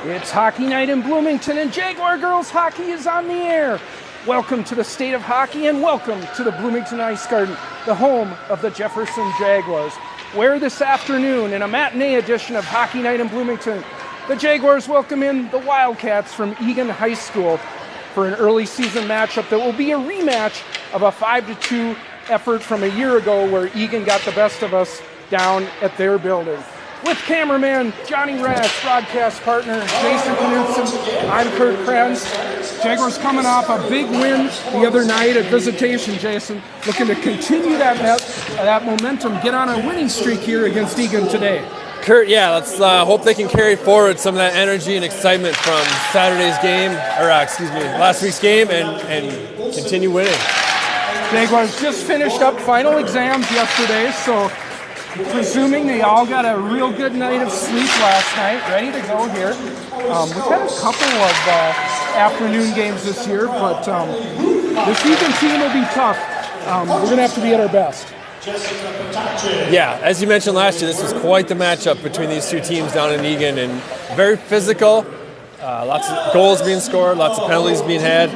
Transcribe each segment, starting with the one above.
It's hockey night in Bloomington, and Jaguar girls hockey is on the air. Welcome to the state of hockey, and welcome to the Bloomington Ice Garden, the home of the Jefferson Jaguars, where this afternoon, in a matinee edition of Hockey Night in Bloomington, the Jaguars welcome in the Wildcats from EAGAN High School for an early season matchup that will be a rematch of a 5-2 effort from a year ago where EAGAN got the best of us down at their building. With cameraman Johnny Rash, broadcast partner Jason Knudsen, I'm Kurt Kranz. Jaguars coming off a big win the other night at visitation, Jason. Looking to continue that momentum, get on a winning streak here against EAGAN today. Kurt, yeah, let's hope they can carry forward some of that energy and excitement from Saturday's game, last week's game, and continue winning. Jaguars just finished up final exams yesterday, so presuming they all got a real good night of sleep last night, ready to go here. We've had a couple of afternoon games this year, but this EAGAN team will be tough. We're going to have to be at our best. Yeah, as you mentioned last year, this was quite the matchup between these two teams down in EAGAN, and very physical, lots of goals being scored, lots of penalties being had.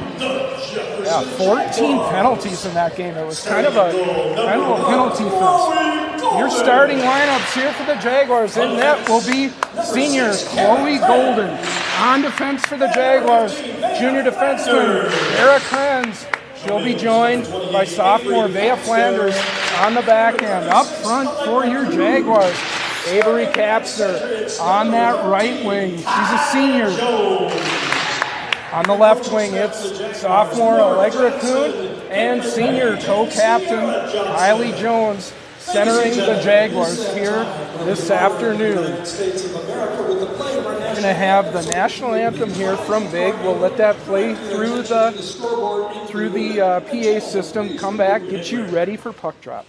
Yeah, 14 penalties in that game. It was kind of a penalty fest. Your starting lineups here for the Jaguars. In net will be senior Chloe Golden. On defense for the Jaguars, junior defenseman Eric Kranz. She'll be joined by sophomore Bea Flanders on the back end. Up front for your Jaguars, Avery Kapster on that right wing. She's a senior. On the left wing, it's sophomore Allegra Kuhn and senior co-captain Kylie Jones centering the Jaguars here this afternoon. We're going to have the national anthem here from Big. We'll let that play through the PA system. Come back, get you ready for puck drop.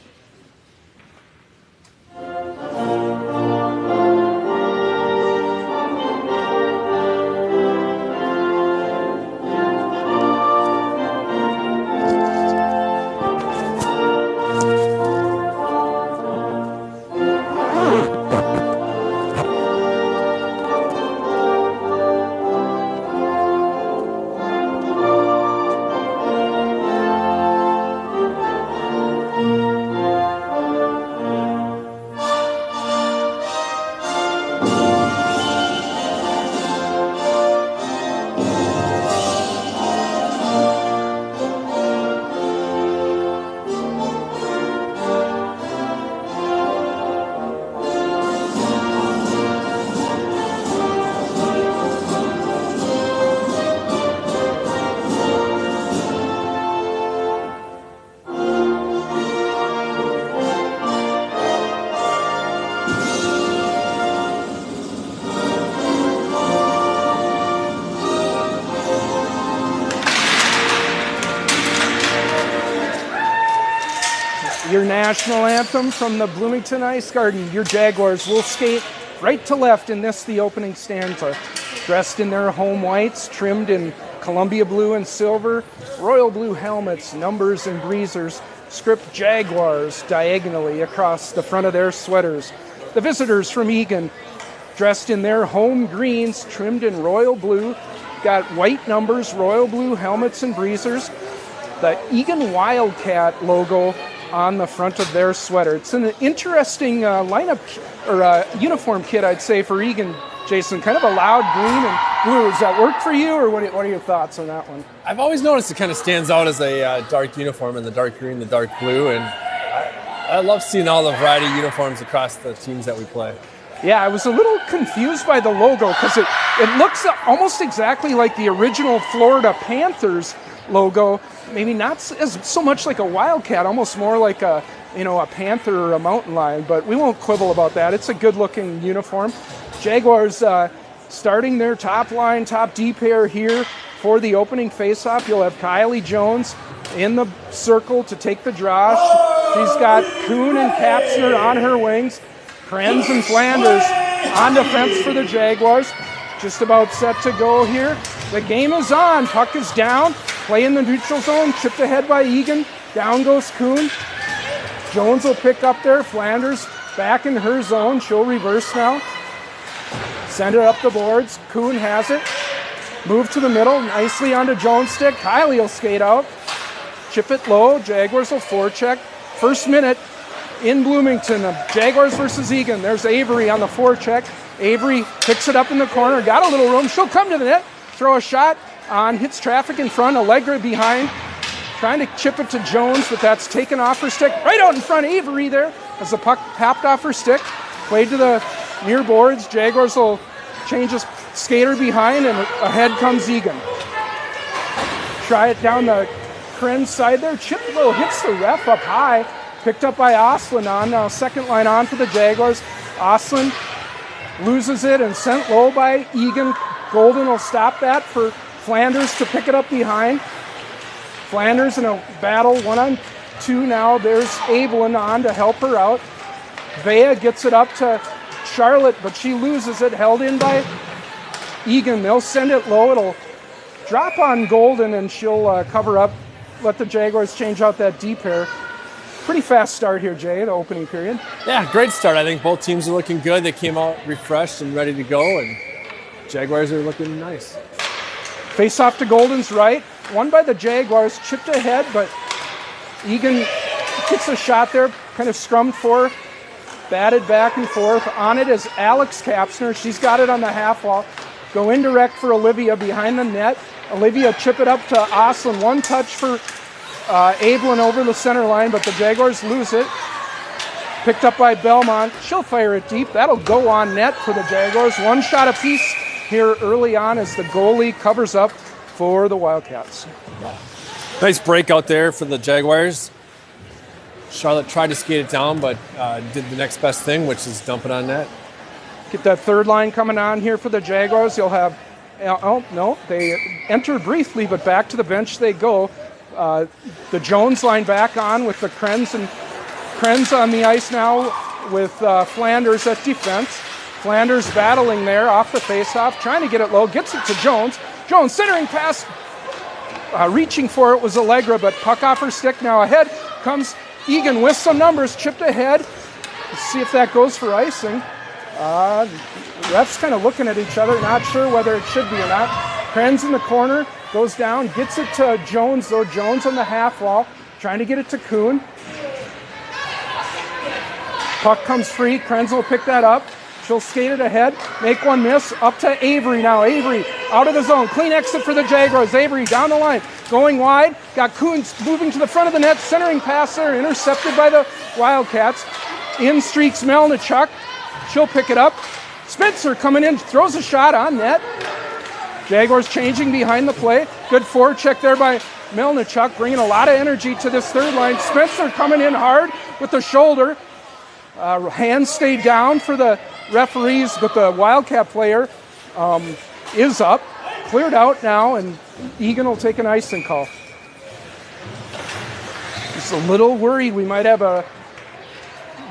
Your national anthem from the Bloomington Ice Garden. Your Jaguars will skate right to left in this, the opening stanza. Dressed in their home whites, trimmed in Columbia blue and silver, royal blue helmets, numbers and breezers, script Jaguars diagonally across the front of their sweaters. The visitors from EAGAN, dressed in their home greens, trimmed in royal blue, got white numbers, royal blue helmets and breezers. The EAGAN Wildcat logo on the front of their sweater. It's an interesting lineup or uniform kit, I'd say, for EAGAN, Jason. Kind of a loud green and blue. Does that work for you, or what are your thoughts on that one? I've always noticed it kind of stands out as a dark uniform in the dark green, the dark blue, and I love seeing all the variety of uniforms across the teams that we play. Yeah, I was a little confused by the logo because it looks almost exactly like the original Florida Panthers logo. Maybe not so much like a Wildcat, almost more like a panther or a mountain lion, but we won't quibble about that. It's a good-looking uniform. Jaguars starting their top line, top D pair here for the opening faceoff. You'll have Kylie Jones in the circle to take the draw. She's got Kuhn and Kapsner on her wings. Kranz and Flanders on defense for the Jaguars. Just about set to go here. The game is on. Puck is down. Play in the neutral zone. Chipped ahead by EAGAN. Down goes Kuhn. Jones will pick up there. Flanders back in her zone. She'll reverse now. Send it up the boards. Kuhn has it. Move to the middle. Nicely onto Jones' stick. Kylie will skate out. Chip it low. Jaguars will forecheck. First minute in Bloomington. Jaguars versus Egan. There's Avery on the forecheck. Avery picks it up in the corner. Got a little room. She'll come to the net. Throw a shot on. Hits traffic in front. Allegra behind. Trying to chip it to Jones, but that's taken off her stick. Right out in front of Avery there as the puck tapped off her stick. Played to the near boards. Jaguars will change a skater behind, and ahead comes Egan. Try it down the Krenz side there. Chip low hits the ref up high. Picked up by Oslin on. Now second line on for the Jaguars. Oslin loses it and sent low by Egan. Golden will stop that for Flanders to pick it up behind. Flanders in a battle 1-on-2 now. There's Evelyn on to help her out. Vea gets it up to Charlotte, but she loses it. Held in by Egan. They'll send it low. It'll drop on Golden, and she'll cover up. Let the Jaguars change out that D pair. Pretty fast start here, Jay, the opening period. Yeah, great start. I think both teams are looking good. They came out refreshed and ready to go, and Jaguars are looking nice. Face off to Golden's right. Won by the Jaguars. Chipped ahead, but Egan gets a shot there. Kind of scrummed for her. Batted back and forth. On it is Alex Kapsner. She's got it on the half wall. Go indirect for Olivia behind the net. Olivia chip it up to Oslin. One touch for Ablin over the center line, but the Jaguars lose it. Picked up by Belmont. She'll fire it deep. That'll go on net for the Jaguars. One shot apiece here early on as the goalie covers up for the Wildcats. Nice break out there for the Jaguars. Charlotte tried to skate it down, but did the next best thing, which is dump it on net. Get that third line coming on here for the Jaguars. You'll have, oh, no, they entered briefly, but back to the bench they go. The Jones line back on with the Krenz, and Krenz on the ice now with Flanders at defense. Flanders battling there off the faceoff, trying to get it low, gets it to Jones. Jones centering pass, reaching for it was Allegra, but puck off her stick. Now ahead comes Egan with some numbers, chipped ahead. Let's see if that goes for icing. Refs kind of looking at each other, not sure whether it should be or not. Krenz in the corner, goes down, gets it to Jones, though. Jones on the half wall, trying to get it to Kuhn. Puck comes free. Krenz will pick that up. She'll skate it ahead, make one miss, up to Avery now. Avery out of the zone. Clean exit for the Jaguars. Avery down the line, going wide. Got Kuhn moving to the front of the net, centering pass there, intercepted by the Wildcats. In streaks Melnichuk. She'll pick it up. Spencer coming in, throws a shot on net. Jaguars changing behind the play. Good forecheck there by Melnichuk, bringing a lot of energy to this third line. Spencer coming in hard with the shoulder. Hands stayed down for the referees, but the Wildcat player is up. Cleared out now, and Egan will take an icing call. Just a little worried we might have a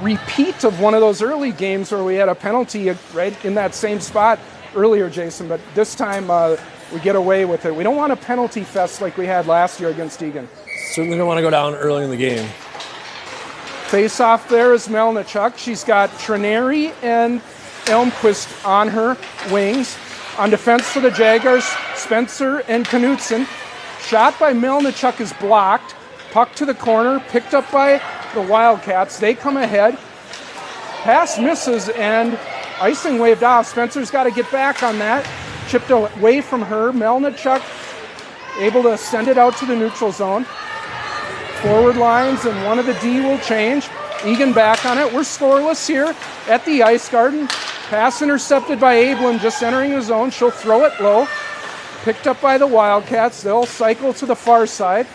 repeat of one of those early games where we had a penalty right in that same spot earlier, Jason, but this time we get away with it. We don't want a penalty fest like we had last year against Egan. Certainly don't want to go down early in the game. Face off there is Melnichuk. She's got Trineri and Elmquist on her wings. On defense for the Jaguars, Spencer and Knutson. Shot by Melnichuk is blocked. Puck to the corner, picked up by the Wildcats. They come ahead. Pass misses and icing waved off. Spencer's got to get back on that. Chipped away from her. Melnichuk able to send it out to the neutral zone. Forward lines and one of the D will change. Egan back on it. We're scoreless here at the Ice Garden. Pass intercepted by Ablin just entering the zone. She'll throw it low. Picked up by the Wildcats. They'll cycle to the far side.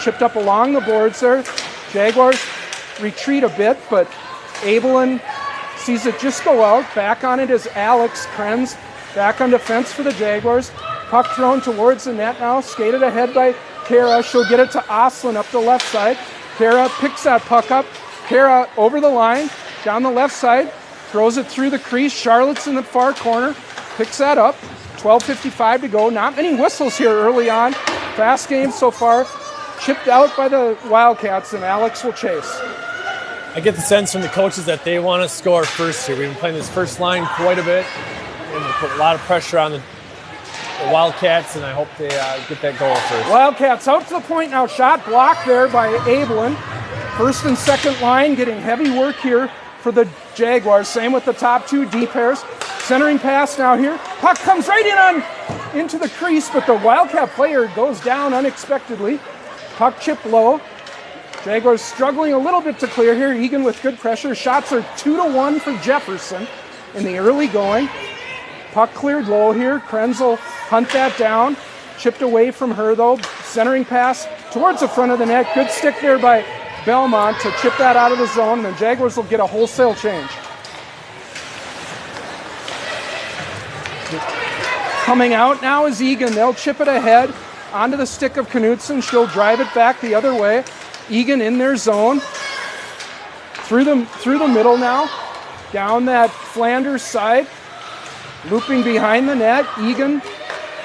Chipped up along the boards there. Jaguars retreat a bit, but Ablin sees it just go out. Back on it is Alex Krenz. Back on defense for the Jaguars. Puck thrown towards the net now. Skated ahead by Kara. She'll get it to Oslin up the left side. Kara picks that puck up. Kara over the line, down the left side. Throws it through the crease. Charlotte's in the far corner. Picks that up. 12:55 to go. Not many whistles here early on. Fast game so far. Chipped out by the Wildcats, and Alex will chase. I get the sense from the coaches that they want to score first here. We've been playing this first line quite a bit, and they put a lot of pressure on the Wildcats, and I hope they get that goal first. Wildcats out to the point now. Shot blocked there by EAGAN. First and second line getting heavy work here for the Jaguars. Same with the top two D pairs. Centering pass now here. Puck comes right into the crease, but the Wildcat player goes down unexpectedly. Puck chipped low. Jaguars struggling a little bit to clear here. EAGAN with good pressure. Shots are 2-1 for Jefferson in the early going. Puck cleared low here. Krenz will hunt that down. Chipped away from her though. Centering pass towards the front of the net. Good stick there by Belmont to chip that out of the zone. And the Jaguars will get a wholesale change. Coming out now is EAGAN. They'll chip it ahead onto the stick of Knutson. She'll drive it back the other way. EAGAN in their zone. Through the middle now. Down that Flanders side. Looping behind the net. EAGAN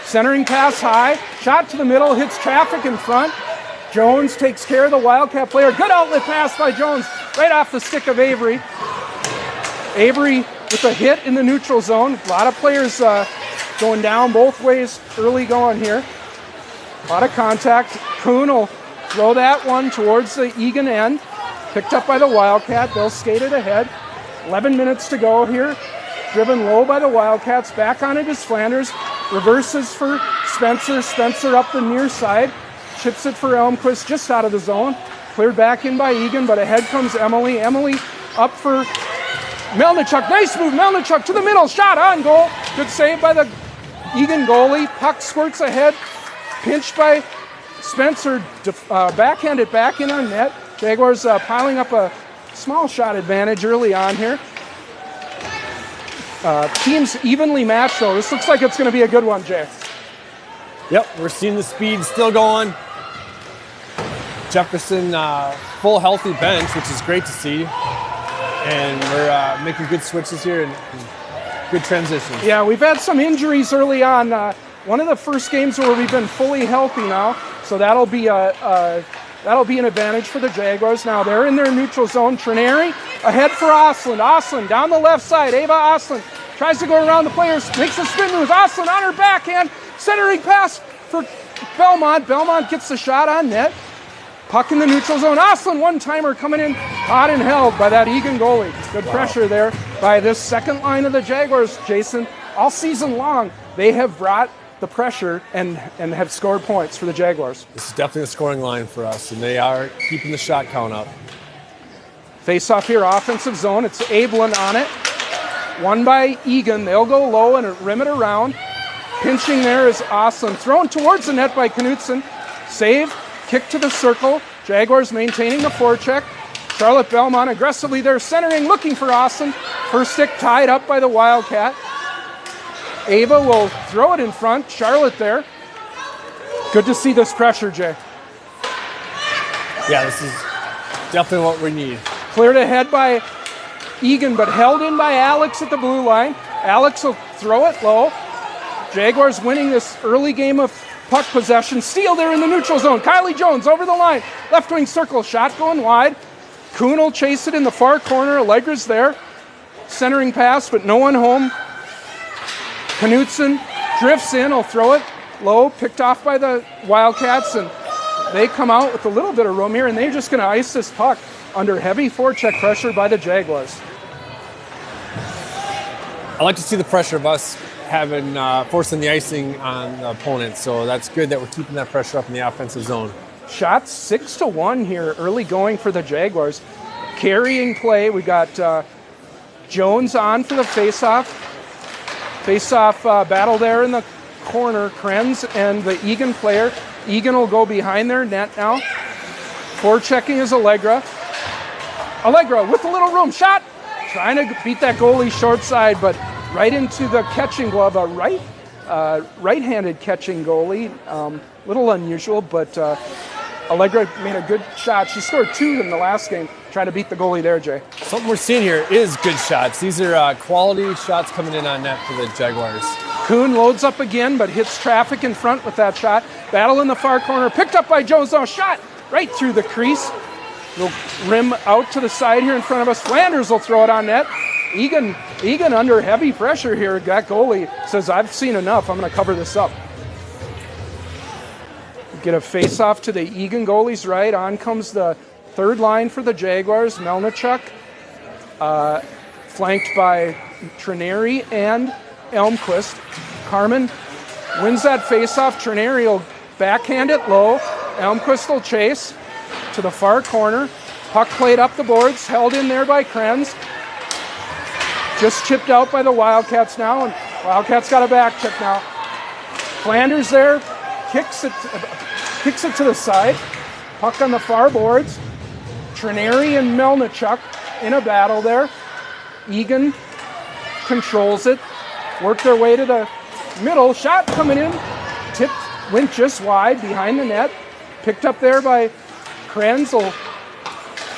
centering pass high. Shot to the middle. Hits traffic in front. Jones takes care of the Wildcat player. Good outlet pass by Jones. Right off the stick of Avery. Avery with a hit in the neutral zone. A lot of players going down both ways early going here. A lot of contact. Kuhn will throw that one towards the EAGAN end. Picked up by the Wildcat. They'll skate it ahead. 11 minutes to go here. Driven low by the Wildcats. Back on it is Flanders. Reverses for Spencer. Spencer up the near side. Chips it for Elmquist just out of the zone. Cleared back in by EAGAN, but ahead comes Emily. Emily up for Melnichuk. Nice move. Melnichuk to the middle. Shot on goal. Good save by the EAGAN goalie. Puck squirts ahead. Pinched by Spencer. Backhanded back in on net. Jaguars piling up a small shot advantage early on here. Teams evenly matched though. This looks like it's going to be a good one, Jay. Yep, we're seeing the speed still going. Jefferson, full healthy bench, which is great to see. And we're making good switches here and good transitions. Yeah, we've had some injuries early on. One of the first games where we've been fully healthy now, so that'll be an advantage for the Jaguars. Now they're in their neutral zone. Trineri ahead for Osland. Osland down the left side. Ava Osland tries to go around the players, makes a spin move. Osland on her backhand, centering pass for Belmont. Belmont gets the shot on net. Puck in the neutral zone. Osland one-timer coming in, caught and held by that EAGAN goalie. Good pressure there by this second line of the Jaguars, Jason. All season long, they have brought the pressure and have scored points for the Jaguars. This is definitely a scoring line for us, and they are keeping the shot count up. Face-off here, offensive zone. It's Abelin on it. Won by EAGAN. They'll go low and rim it around. Pinching there is Osland. Thrown towards the net by Knutson. Save. Kick to the circle. Jaguars maintaining the forecheck. Charlotte Belmont aggressively there, centering, looking for Osland. Her stick tied up by the Wildcat. Ava will throw it in front. Charlotte there. Good to see this pressure, Jay. Yeah, this is definitely what we need. Cleared ahead by EAGAN, but held in by Alex at the blue line. Alex will throw it low. Jaguars winning this early game of puck possession. Steal there in the neutral zone. Kylie Jones over the line. Left wing circle. Shot going wide. Kuhn will chase it in the far corner. Allegra's there. Centering pass, but no one home. Knutson drifts in. Will throw it low. Picked off by the Wildcats, and they come out with a little bit of room here, and they're just going to ice this puck under heavy forecheck pressure by the Jaguars. I like to see the pressure of us having forcing the icing on the opponent, so that's good that we're keeping that pressure up in the offensive zone. Shots 6-1 here, early going for the Jaguars. Carrying play, we got Jones on for the face-off. Face-off battle there in the corner. Krenz and the EAGAN player. EAGAN will go behind their net now. Forechecking is Allegra. Allegra with a little room. Shot! Trying to beat that goalie short side, but right into the catching glove. A right-handed catching goalie. Little unusual, but Allegra made a good shot. She scored 2 in the last game, trying to beat the goalie there, Jay. Something we're seeing here is good shots. These are quality shots coming in on net for the Jaguars. Kuhn loads up again, but hits traffic in front with that shot. Battle in the far corner, picked up by Jones. Oh, shot right through the crease. We'll rim out to the side here in front of us. Flanders will throw it on net. Egan under heavy pressure here. That goalie says, I've seen enough. I'm going to cover this up. Get a face-off to the Egan goalie's right. On comes the third line for the Jaguars. Melnichuk, flanked by Trineri and Elmquist. Carmen wins that face-off. Trineri will backhand it low. Elmquist will chase to the far corner. Puck played up the boards, held in there by Krenz. Just chipped out by the Wildcats now, and Wildcats got a back check now. Flanders there, kicks it to the side. Puck on the far boards. Trineri and Melnichuk in a battle there. Egan controls it. Work their way to the middle. Shot coming in. Tipped, went just wide behind the net. Picked up there by Krenz. Will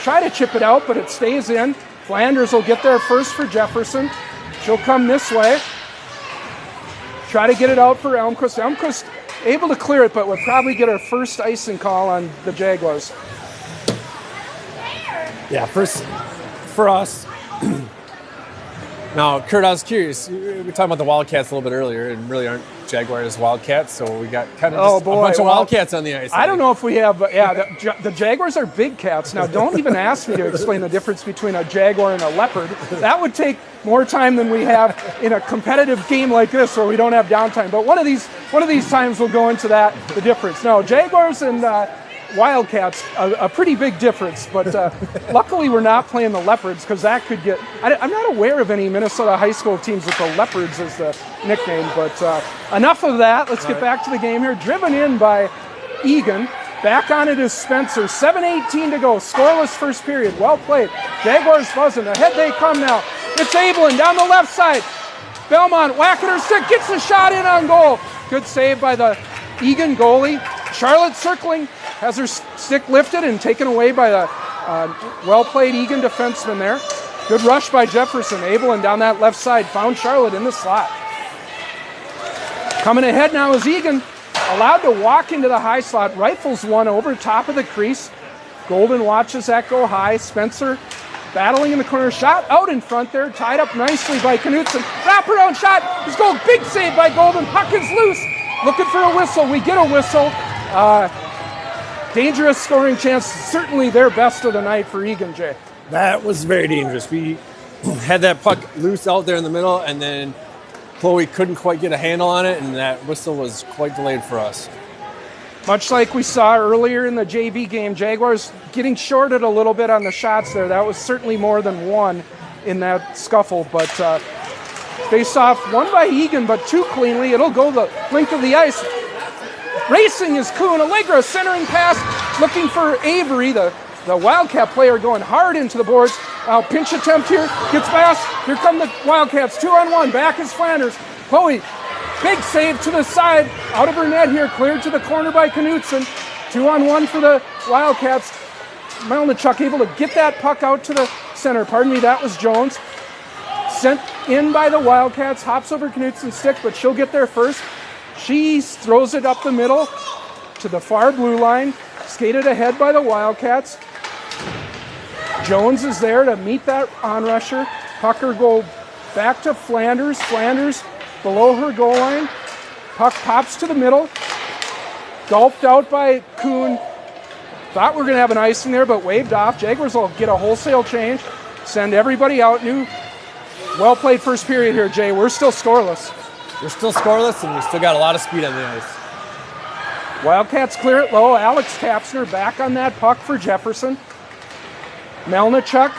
try to chip it out, but it stays in. Flanders will get there first for Jefferson. She'll come this way. Try to get it out for Elmquist. Elmquist able to clear it, but would probably get her first icing call on the Jaguars. Yeah, first for us. Now, Kurt, I was curious. We were talking about the Wildcats a little bit earlier, and really aren't Jaguars Wildcats, so we got kind of a bunch of Wildcats on the ice. I don't know if we have, the Jaguars are big cats. Now, don't even ask me to explain the difference between a Jaguar and a Leopard. That would take more time than we have in a competitive game like this where we don't have downtime. But one of these times we'll go into the difference. No, Jaguars and Wildcats, a pretty big difference, but luckily we're not playing the Leopards because that could get... I'm not aware of any Minnesota high school teams with the Leopards as the nickname, but enough of that. Let's get back to the game here. Driven in by Egan. Back on it is Spencer. 7:18 to go. Scoreless first period. Well played. Jaguars buzzing. Ahead they come now. It's Abelin down the left side. Belmont whacking her stick. Gets the shot in on goal. Good save by the Egan goalie. Charlotte circling. Has her stick lifted and taken away by the well-played Egan defenseman there. Good rush by Jefferson. Abelin down that left side. Found Charlotte in the slot. Coming ahead now is Egan. Allowed to walk into the high slot. Rifles one over top of the crease. Golden watches that go high. Spencer battling in the corner. Shot out in front there. Tied up nicely by Knutson. Wraparound shot. His goal. Big save by Golden. Puck is loose. Looking for a whistle. We get a whistle. Dangerous scoring chance. Certainly their best of the night for Egan, Jay. That was very dangerous. We had that puck loose out there in the middle, and then Chloe couldn't quite get a handle on it, and that whistle was quite delayed for us. Much like we saw earlier in the JV game, Jaguars getting shorted a little bit on the shots there. That was certainly more than one in that scuffle, but face off one by Egan, but too cleanly. It'll go the length of the ice. Racing is Kuhn. Allegra centering pass, looking for Avery, the Wildcat player, going hard into the boards. Pinch attempt here, gets past. Here come the Wildcats, 2-on-1. Back is Flanders. Chloe, big save to the side, out of her net here, cleared to the corner by Knutson. 2-on-1 for the Wildcats. Melnichuk able to get that puck out to the center. Pardon me, that was Jones. Sent in by the Wildcats, hops over Knutson's stick, but she'll get there first. She throws it up the middle to the far blue line, skated ahead by the Wildcats. Jones is there to meet that on-rusher. Pucker go back to Flanders. Flanders below her goal line. Puck pops to the middle. Gulped out by Kuhn. Thought we were going to have an icing there, but waved off. Jaguars will get a wholesale change. Send everybody out. New well-played first period here, Jay. We're still scoreless. We're still scoreless, and we still got a lot of speed on the ice. Wildcats clear it low. Alex Kapsner back on that puck for Jefferson. Melnichuk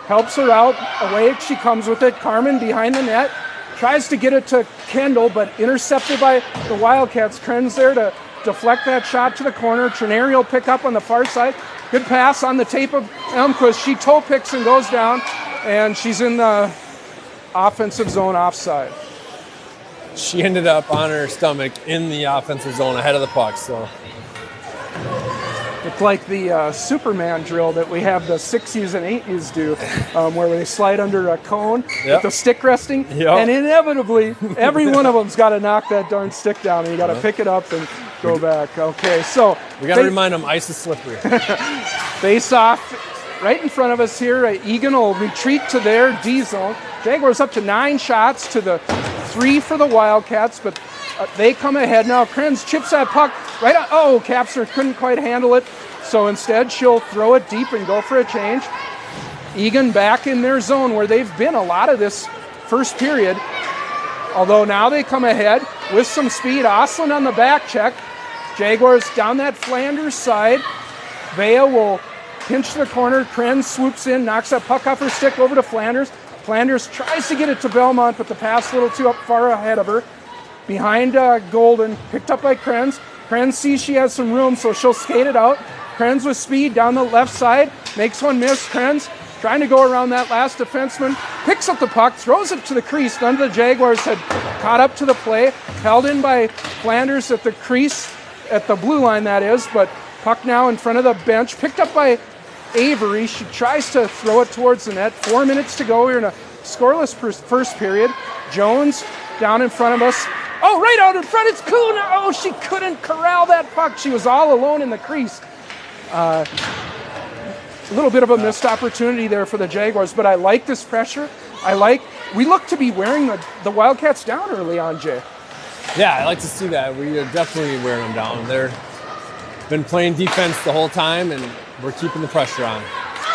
helps her out. Away she comes with it. Carmen behind the net. Tries to get it to Kendall, but intercepted by the Wildcats. Krenz there to deflect that shot to the corner. Trineri will pick up on the far side. Good pass on the tape of Elmquist. She toe picks and goes down, and she's in the offensive zone offside. She ended up on her stomach in the offensive zone ahead of the puck. So it's like the Superman drill that we have the 6Us and 8Us do, where they slide under a cone with the stick resting, and inevitably every one of them's got to knock that darn stick down, and you got to pick it up and go back. Okay, so we got to remind them ice is slippery. Face off right in front of us here. Egan will retreat to their D zone. Jaguars up to 9 shots to the 3 for the Wildcats, but they come ahead now. Krenz chips that puck right on. Oh, Capster couldn't quite handle it, so instead she'll throw it deep and go for a change. Egan back in their zone where they've been a lot of this first period, although now they come ahead with some speed. Oslin on the back check. Jaguars down that Flanders side. Vea will pinch the corner. Krenz swoops in, knocks that puck off her stick over to Flanders. Flanders tries to get it to Belmont, but the pass a little too up far ahead of her. Behind Golden, picked up by Krenz. Krenz sees she has some room, so she'll skate it out. Krenz with speed down the left side, makes one miss. Krenz trying to go around that last defenseman, picks up the puck, throws it to the crease. None of the Jaguars had caught up to the play. Held in by Flanders at the crease, at the blue line that is, but puck now in front of the bench, picked up by Avery. She tries to throw it towards the net. 4 minutes to go here in a scoreless first period. Jones down in front of us. Oh, right out in front, it's Kuhn. Oh, she couldn't corral that puck. She was all alone in the crease. A little bit of a missed opportunity there for the Jaguars, but I like this pressure. We look to be wearing the Wildcats down early on, Jay. Yeah, I like to see that. We are definitely wearing them down. They've been playing defense the whole time, and we're keeping the pressure on.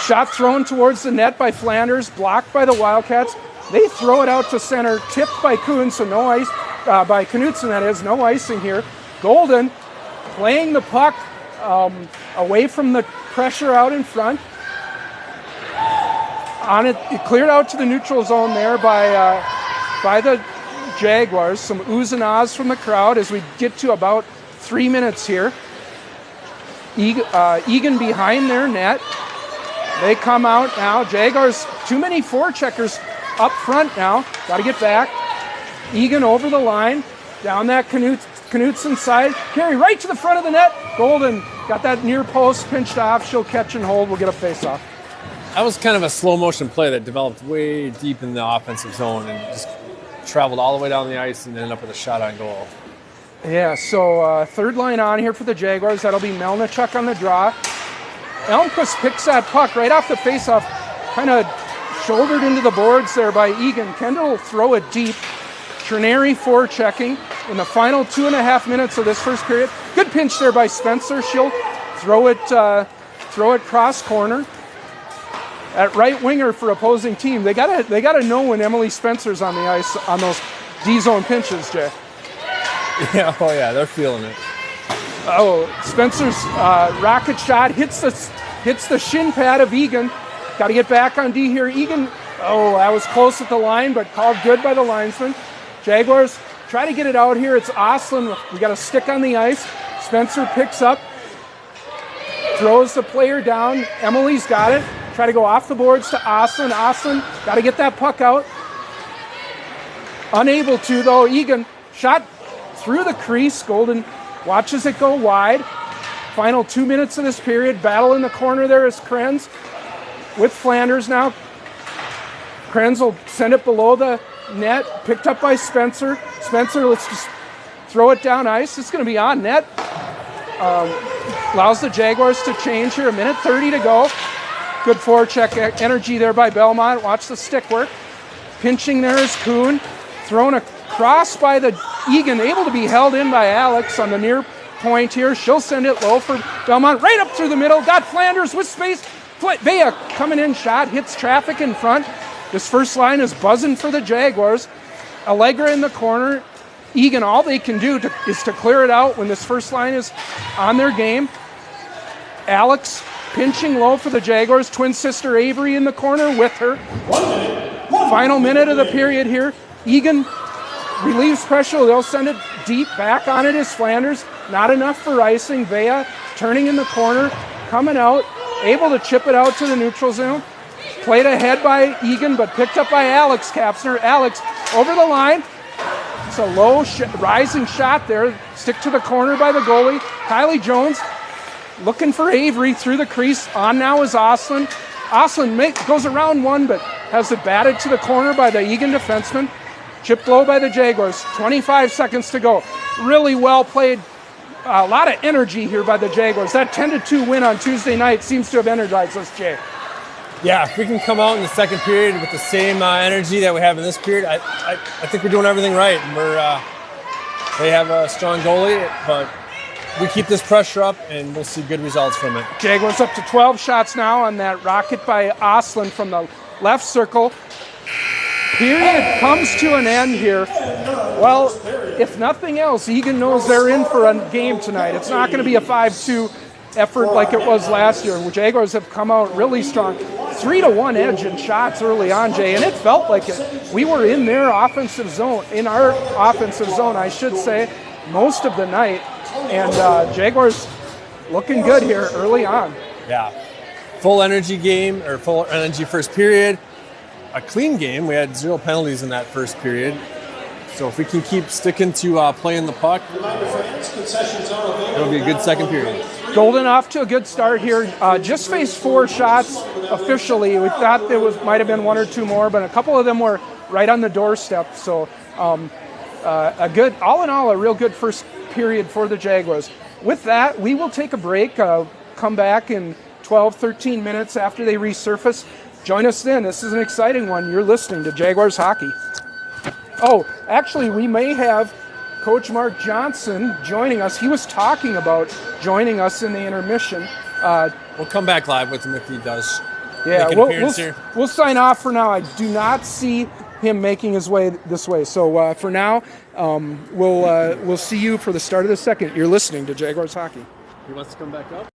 Shot thrown towards the net by Flanders, blocked by the Wildcats. They throw it out to center, tipped by Kuhn, so no ice, by Knutson that is, no icing here. Golden playing the puck away from the pressure out in front. On it cleared out to the neutral zone there by the Jaguars. Some oohs and ahs from the crowd as we get to about 3 minutes here. Egan behind their net. They come out now. Jaguars, too many forecheckers up front now. Got to get back. Egan over the line. Down that Knutson side. Carry right to the front of the net. Golden got that near post pinched off. She'll catch and hold. We'll get a face-off. That was kind of a slow motion play that developed way deep in the offensive zone and just traveled all the way down the ice and ended up with a shot on goal. Yeah, so third line on here for the Jaguars. That'll be Melnichuk on the draw. Elmquist picks that puck right off the faceoff, kind of shouldered into the boards there by Egan. Kendall will throw it deep. Trineri forechecking in the final 2.5 minutes of this first period. Good pinch there by Spencer. She'll throw it cross corner. At right winger for opposing team, they gotta know when Emily Spencer's on the ice on those D zone pinches, Jay. Yeah, oh yeah, they're feeling it. Oh, Spencer's rocket shot hits the shin pad of Egan. Got to get back on D here. Egan, oh, that was close at the line, but called good by the linesman. Jaguars try to get it out here. It's Oslin. We got a stick on the ice. Spencer picks up, throws the player down. Emily's got it. Try to go off the boards to Oslin. Oslin got to get that puck out. Unable to, though. Egan shot through the crease. Golden watches it go wide. Final 2 minutes of this period. Battle in the corner there is Krenz with Flanders now. Krenz will send it below the net. Picked up by Spencer. Spencer, let's just throw it down ice. It's going to be on net. Allows the Jaguars to change here. 1:30 to go. Good forecheck energy there by Belmont. Watch the stick work. Pinching there is Kuhn. Thrown across by the Egan. Able to be held in by Alex on the near point here. She'll send it low for Belmont. Right up through the middle. Got Flanders with space. Vea coming in. Shot. Hits traffic in front. This first line is buzzing for the Jaguars. Allegra in the corner. Egan, all they can do is to clear it out when this first line is on their game. Alex pinching low for the Jaguars. Twin sister Avery in the corner with her. Final minute of the period here. Egan relieves pressure. They'll send it deep. Back on it is Flanders. Not enough for icing. Vea turning in the corner. Coming out. Able to chip it out to the neutral zone. Played ahead by Egan, but picked up by Alex Kapsner. Alex over the line. It's a low rising shot there. Stick to the corner by the goalie. Kylie Jones looking for Avery through the crease. On now is Oslin. Oslin goes around one, but has it batted to the corner by the Egan defenseman. Chipped low by the Jaguars. 25 seconds to go. Really well played a lot of energy here by the Jaguars. That 10-2 win on Tuesday night seems to have energized us, Jay. Yeah, if we can come out in the second period with the same energy that we have in this period, I think we're doing everything right. And they have a strong goalie, but we keep this pressure up, and we'll see good results from it. Jaguars up to 12 shots now on that rocket by Oslin from the left circle. Period comes to an end here. Well, if nothing else, EAGAN knows they're in for a game tonight. It's not going to be a 5-2 effort like it was last year. The Jaguars have come out really strong. 3-1 edge in shots early on, Jay, and it felt like it. We were in their offensive zone, I should say, most of the night. And Jaguars looking good here early on. Yeah, full energy game, or full energy first period. A clean game. We had 0 penalties in that first period. So if we can keep sticking to playing the puck, it'll be a good second period. Golden off to a good start here. Just faced 4 shots officially. We thought there might have been 1 or 2 more, but a couple of them were right on the doorstep. So a good, all in all, a real good first period for the Jaguars. With that, we will take a break, come back in 12, 13 minutes after they resurface. Join us then. This is an exciting one. You're listening to Jaguars Hockey. Oh, actually, we may have Coach Mark Johnson joining us. He was talking about joining us in the intermission. We'll come back live with him if he does. Yeah, we'll sign off for now. I do not see him making his way this way. So for now, we'll see you for the start of the second. You're listening to Jaguars Hockey. He wants to come back up?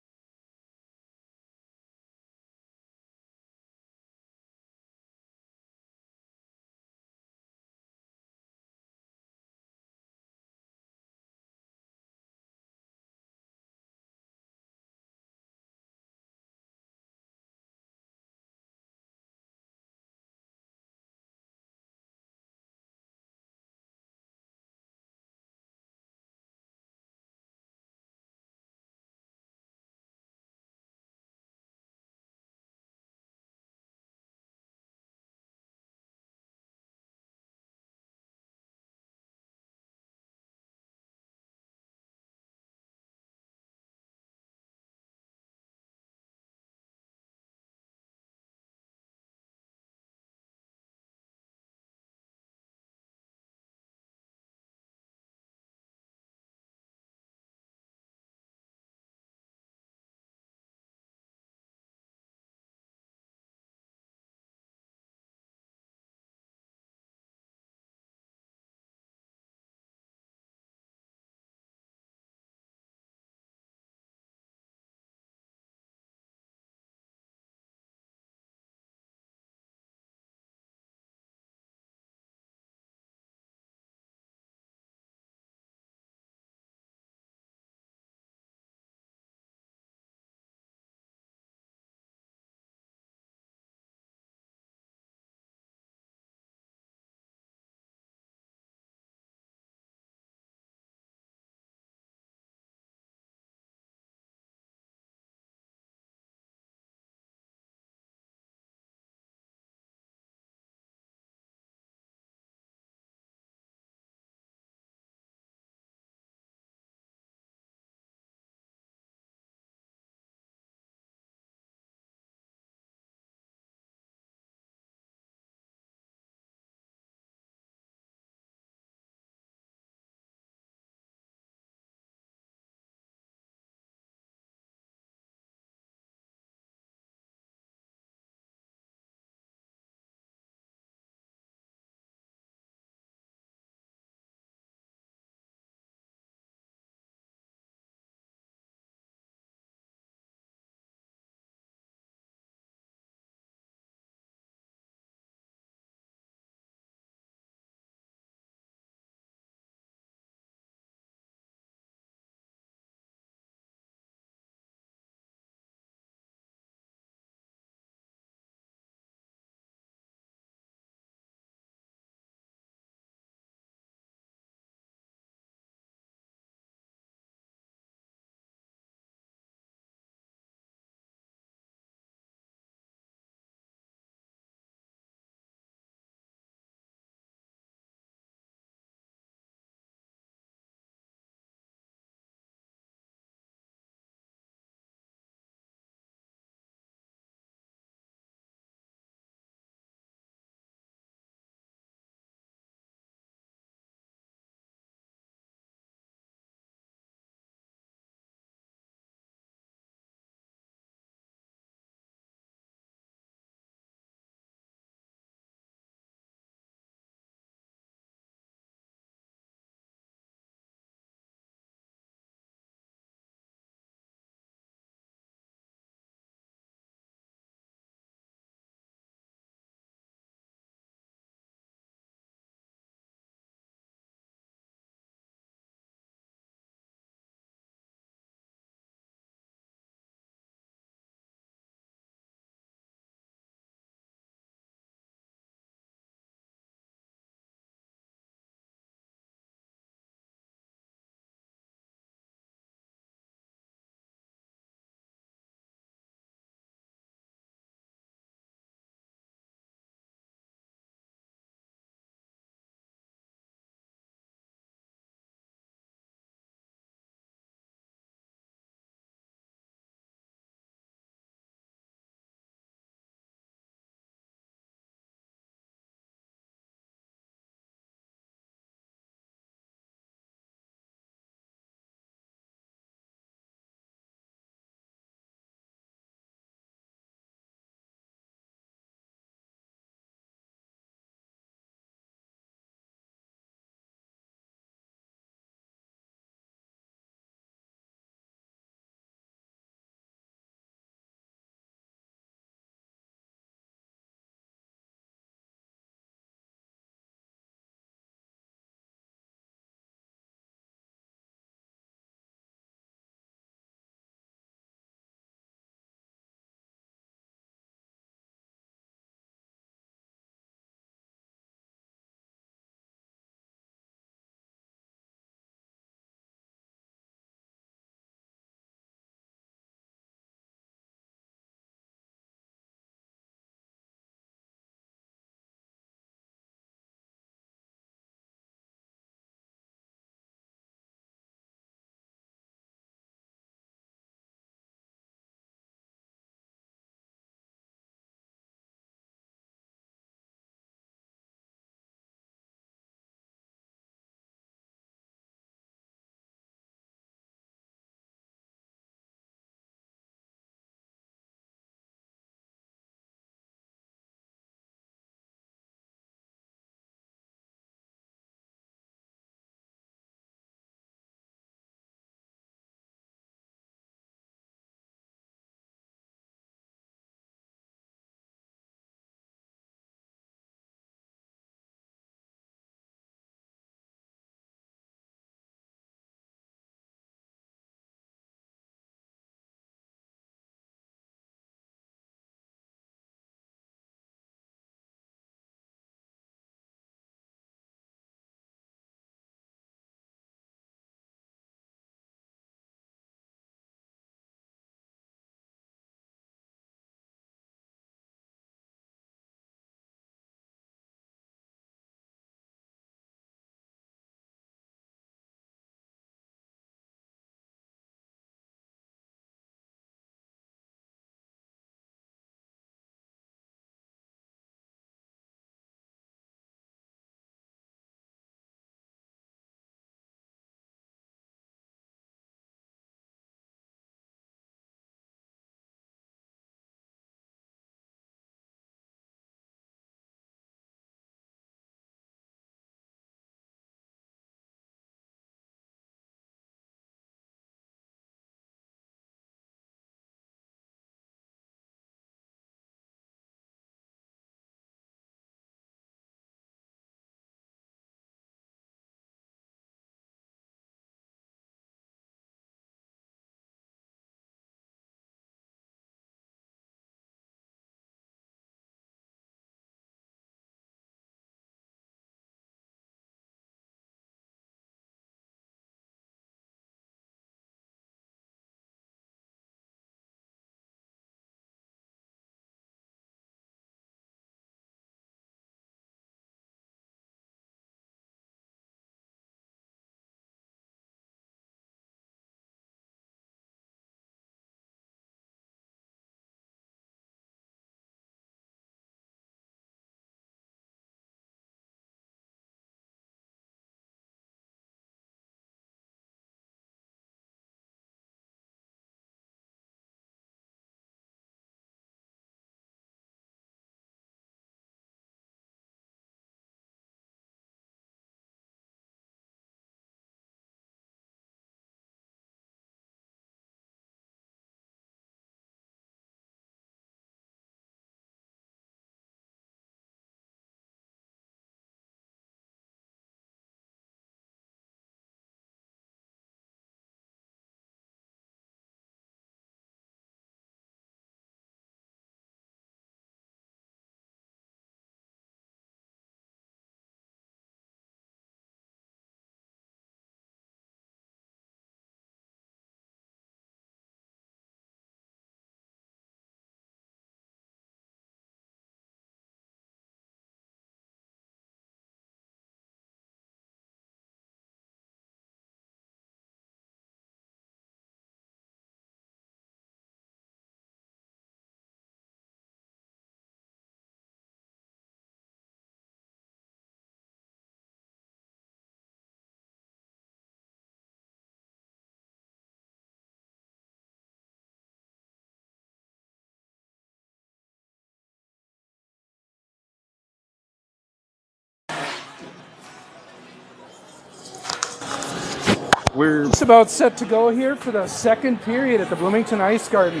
We're just about set to go here for the second period at the Bloomington Ice Garden.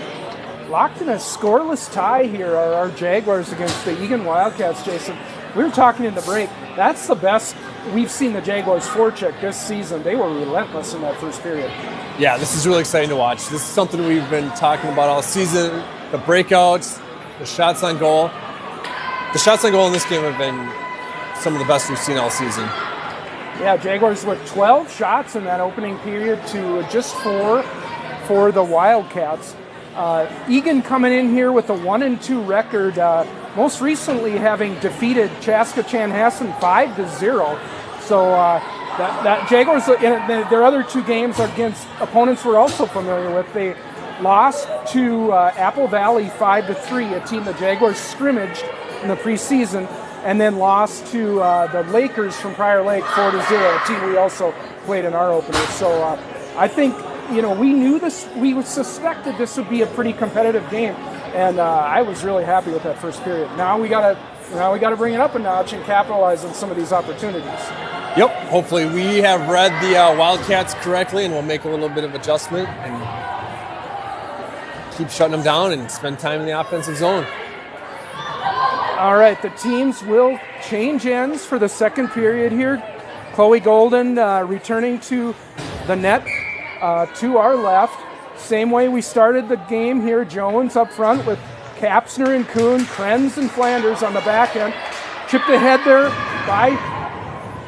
Locked in a scoreless tie here are our Jaguars against the EAGAN Wildcats, Jason. We were talking in the break. That's the best we've seen the Jaguars forecheck this season. They were relentless in that first period. Yeah, this is really exciting to watch. This is something we've been talking about all season. The breakouts, the shots on goal. The shots on goal in this game have been some of the best we've seen all season. Yeah, Jaguars with 12 shots in that opening period to just 4 for the Wildcats. EAGAN coming in here with a 1-2 record, most recently having defeated Chaska Chanhassen 5-0. So that Jaguars, their other two games against opponents we're also familiar with. They lost to Apple Valley 5-3, a team the Jaguars scrimmaged in the preseason, and then lost to the Lakers from Prior Lake 4-0, a team we also played in our opener. So I think, we knew this, we suspected this would be a pretty competitive game, and I was really happy with that first period. Now we gotta bring it up a notch and capitalize on some of these opportunities. Yep, hopefully we have read the Wildcats correctly, and we'll make a little bit of adjustment and keep shutting them down and spend time in the offensive zone. All right, the teams will change ends for the second period here. Chloe Golden returning to the net to our left. Same way we started the game here. Jones up front with Kapsner and Kuhn, Krenz and Flanders on the back end. Chipped ahead there by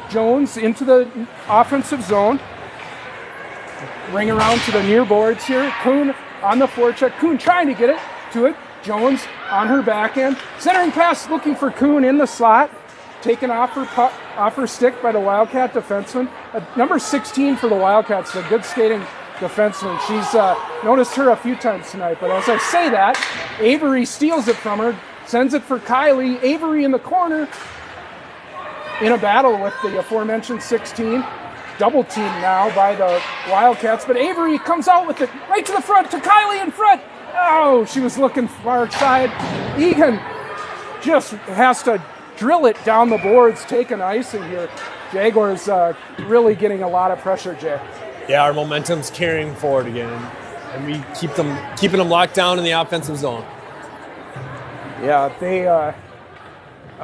Jones into the offensive zone. Ring around to the near boards here. Kuhn on the forecheck. Kuhn trying to get it to it. Jones on her back end. Centering pass looking for Kuhn in the slot. Taken off her stick by the Wildcat defenseman. Number 16 for the Wildcats, a good skating defenseman. She's noticed her a few times tonight. But as I say that, Avery steals it from her, sends it for Kylie. Avery in the corner in a battle with the aforementioned 16. Double team now by the Wildcats. But Avery comes out with it right to the front to Kylie in front. Oh, she was looking far side. EAGAN just has to drill it down the boards, taking icing here. Jaguars really getting a lot of pressure, Jay. Yeah, our momentum's carrying forward again, and we keeping them locked down in the offensive zone. Yeah, they a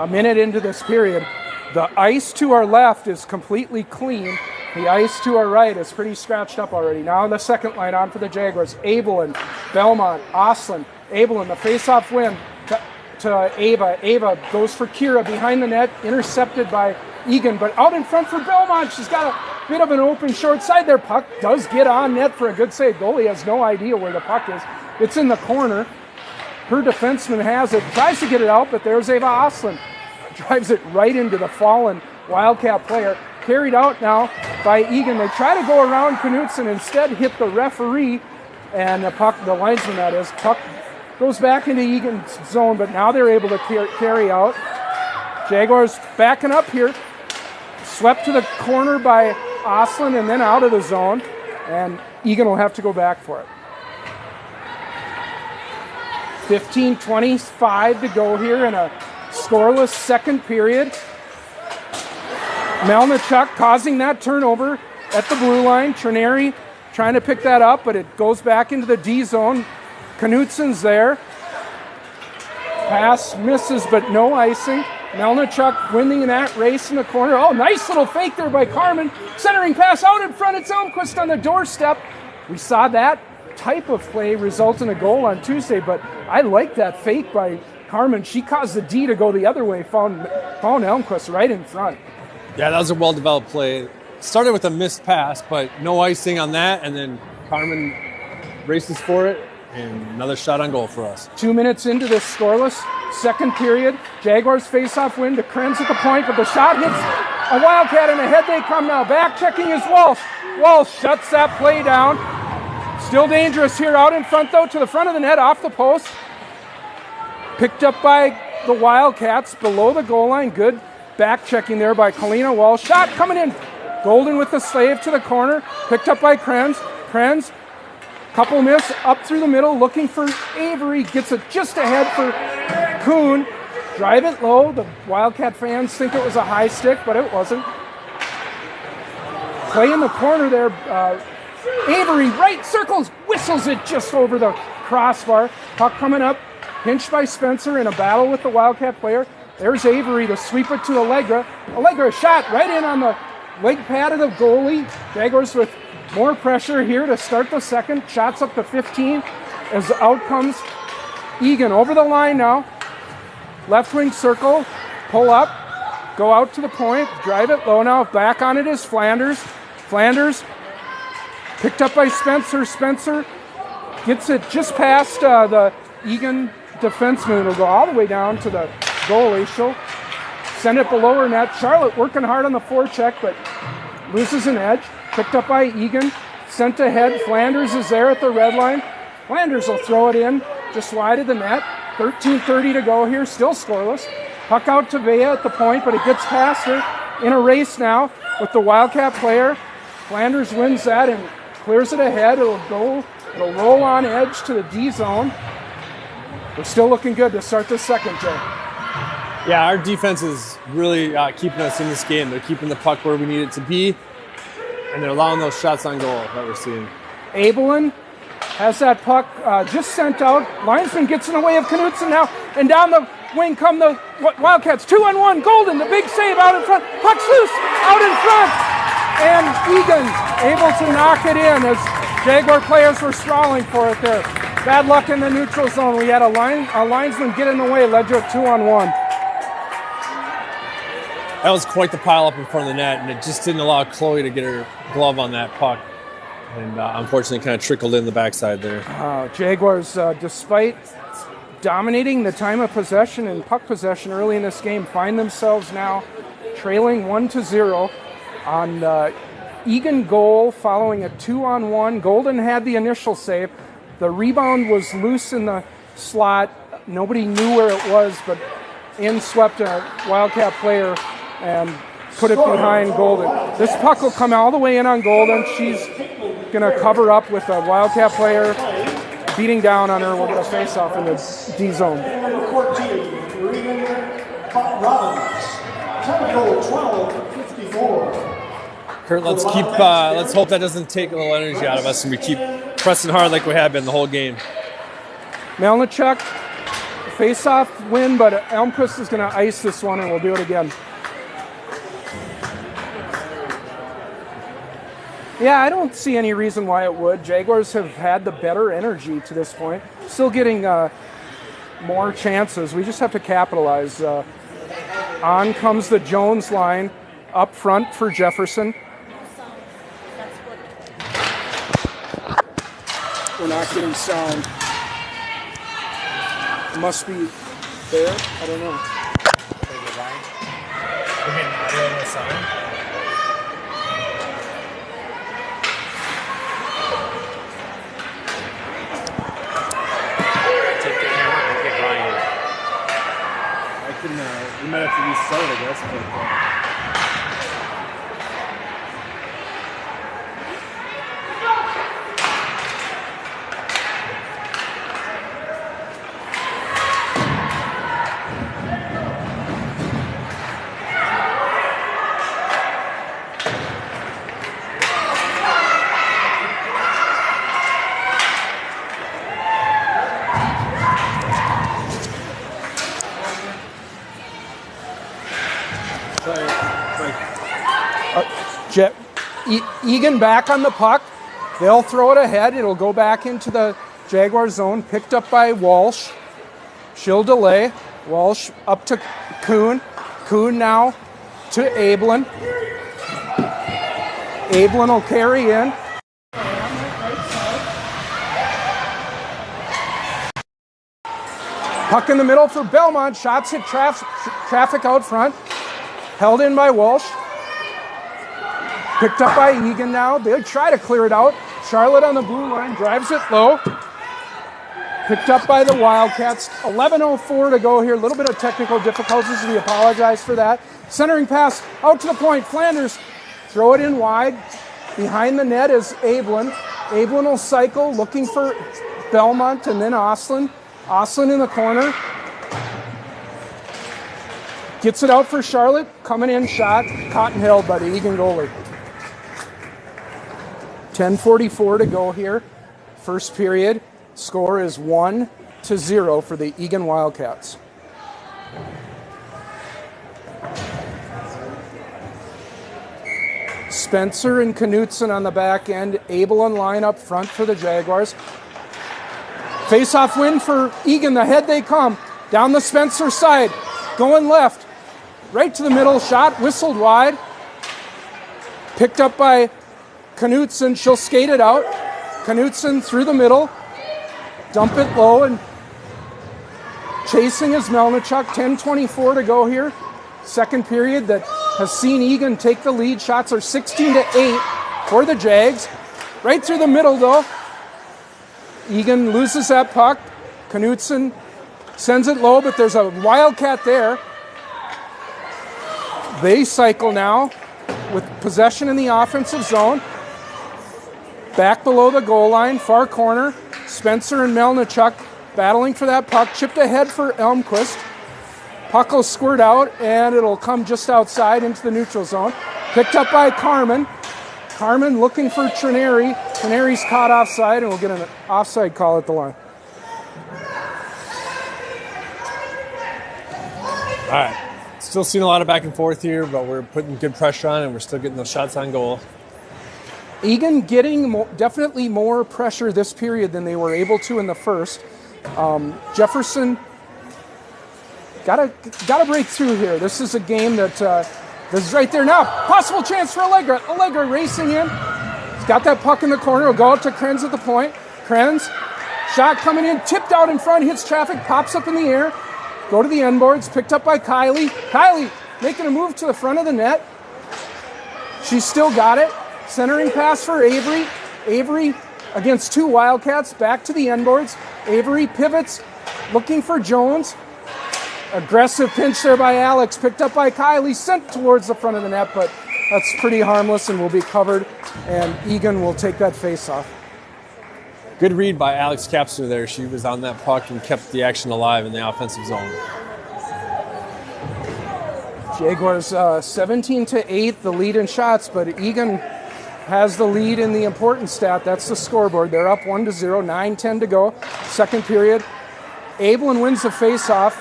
minute into this period, the ice to our left is completely clean. The ice to our right is pretty scratched up already. Now the second line on for the Jaguars. Abelin, Belmont, Oslin. Abelin, the face-off win to Ava. Ava goes for Kira behind the net, intercepted by EAGAN, but out in front for Belmont. She's got a bit of an open short side there. Puck does get on net for a good save. Goalie has no idea where the puck is. It's in the corner. Her defenseman has it, tries to get it out, but there's Ava Oslin. Drives it right into the fallen Wildcat player. Carried out now by EAGAN. They try to go around Knutson, instead hit the referee, and the puck, the linesman that is, puck goes back into EAGAN's zone, but now they're able to carry out. Jaguars backing up here. Swept to the corner by Oslin and then out of the zone, and EAGAN will have to go back for it. 15:25 to go here in a scoreless second period. Melnichuk causing that turnover at the blue line. Trineri trying to pick that up, but it goes back into the D zone. Knutson's there. Pass misses, but no icing. Melnichuk winning that race in the corner. Oh, nice little fake there by Carmen. Centering pass out in front. It's Elmquist on the doorstep. We saw that type of play result in a goal on Tuesday, but I like that fake by Carmen. She caused the D to go the other way, found Elmquist right in front. Yeah, that was a well-developed play. Started with a missed pass, but no icing on that, and then Carmen races for it, and another shot on goal for us. 2 minutes into this scoreless second period, Jaguars face-off win to Krenz at the point, but the shot hits a Wildcat, and ahead they come now. Back-checking is Walsh. Walsh shuts that play down. Still dangerous here out in front, though, to the front of the net, off the post. Picked up by the Wildcats below the goal line. Good back-checking there by Kalina Walsh. Shot coming in. Golden with the slave to the corner. Picked up by Krenz. Krenz, couple miss, up through the middle, looking for Avery. Gets it just ahead for Kuhn. Drive it low. The Wildcat fans think it was a high stick, but it wasn't. Play in the corner there. Avery, right, circles, whistles it just over the crossbar. Puck coming up, pinched by Spencer in a battle with the Wildcat player. There's Avery to sweep it to Allegra. Allegra shot right in on the leg pad of the goalie. Jaguars with more pressure here to start the second. Shots up to 15 as out comes EAGAN over the line now. Left wing circle, pull up, go out to the point, drive it low now. Back on it is Flanders. Flanders picked up by Spencer. Spencer gets it just past the EAGAN defenseman. It'll go all the way down to the goalie. She'll send it below her net. Charlotte working hard on the forecheck, but loses an edge. Picked up by EAGAN. Sent ahead. Flanders is there at the red line. Flanders will throw it in just wide of the net. 13:30 to go here. Still scoreless. Puck out to Vea at the point, but it gets past her in a race now with the Wildcat player. Flanders wins that and clears it ahead. It'll roll on edge to the D zone. We're still looking good to start the second, Joe. Yeah, our defense is really keeping us in this game. They're keeping the puck where we need it to be, and they're allowing those shots on goal that we're seeing. Abelin has that puck just sent out. Linesman gets in the way of Knutson now, and down the wing come the Wildcats. 2-on-1, Golden, the big save out in front. Puck's loose, out in front, and EAGAN able to knock it in as Jaguar players were sprawling for it there. Bad luck in the neutral zone. We had a linesman get in the way, led to a 2-on-1. That was quite the pile up in front of the net, and it just didn't allow Chloe to get her glove on that puck. And unfortunately kind of trickled in the backside there. Jaguars, despite dominating the time of possession and puck possession early in this game, find themselves now trailing 1-0 on EAGAN goal following a 2-on-1. Golden had the initial save. The rebound was loose in the slot. Nobody knew where it was, but in swept a Wildcat player and put it behind Golden. This puck will come all the way in on Golden. She's going to cover up with a Wildcat player beating down on her. We'll get a face-off in the D zone. Number 14, Robbins. Technical 12-54. Kurt, let's hope that doesn't take a little energy out of us and we keep pressing hard like we have been the whole game. Melnichuk, face-off win, but Elmquist is going to ice this one and we'll do it again. Yeah, I don't see any reason why it would. Jaguars have had the better energy to this point. Still getting more chances. We just have to capitalize. On comes the Jones line up front for Jefferson. We're not getting sound. It must be there. I don't know. We might have to restart it, I guess. EAGAN back on the puck. They'll throw it ahead. It'll go back into the Jaguar zone. Picked up by Walsh. She'll delay. Walsh up to Kuhn. Kuhn now to Abelin. Abelin will carry in. Puck in the middle for Belmont. Shots hit traffic out front. Held in by Walsh. Picked up by EAGAN now. They try to clear it out. Charlotte on the blue line drives it low. Picked up by the Wildcats. 11:04 to go here. A little bit of technical difficulties. We apologize for that. Centering pass out to the point. Flanders throw it in wide. Behind the net is Abelin. Abelin will cycle looking for Belmont and then Oslin. Oslin in the corner. Gets it out for Charlotte. Coming in shot. Caught and held by the EAGAN goalie. 10:44 to go here. First period. Score is 1-0 for the EAGAN Wildcats. Spencer and Knutson on the back end. Abel and line up front for the Jaguars. Face-off win for EAGAN. The head they come. Down the Spencer side. Going left. Right to the middle. Shot whistled wide. Picked up by Knutson. She'll skate it out. Knutson through the middle. Dump it low, and chasing is Melnichuk. 10:24 to go here. Second period that has seen EAGAN take the lead. Shots are 16-8 for the Jags. Right through the middle, though. EAGAN loses that puck. Knutson sends it low, but there's a Wildcat there. They cycle now with possession in the offensive zone. Back below the goal line, far corner. Spencer and Melnichuk battling for that puck. Chipped ahead for Elmquist. Puck will squirt out, and it'll come just outside into the neutral zone. Picked up by Carmen. Carmen looking for Trineri. Trineri's caught offside, and we'll get an offside call at the line. All right. Still seeing a lot of back and forth here, but we're putting good pressure on, and we're still getting those shots on goal. EAGAN getting definitely more pressure this period than they were able to in the first. Jefferson gotta break through here. This is a game that this is right there now. Possible chance for Allegra. Allegra racing in. He's got that puck in the corner. Will go out to Krenz at the point. Krenz, shot coming in, tipped out in front, hits traffic, pops up in the air. Go to the end boards, picked up by Kylie. Kylie making a move to the front of the net. She's still got it. Centering pass for Avery. Avery against two Wildcats, back to the end boards. Avery pivots, looking for Jones. Aggressive pinch there by Alex, picked up by Kylie, sent towards the front of the net, but that's pretty harmless and will be covered, and EAGAN will take that face-off. Good read by Alex Kapster there. She was on that puck and kept the action alive in the offensive zone. Jaguars 17-8, the lead in shots, but EAGAN has the lead in the important stat. That's the scoreboard. They're up 1-0, 9:10 to go. Second period. Abelin wins the face-off.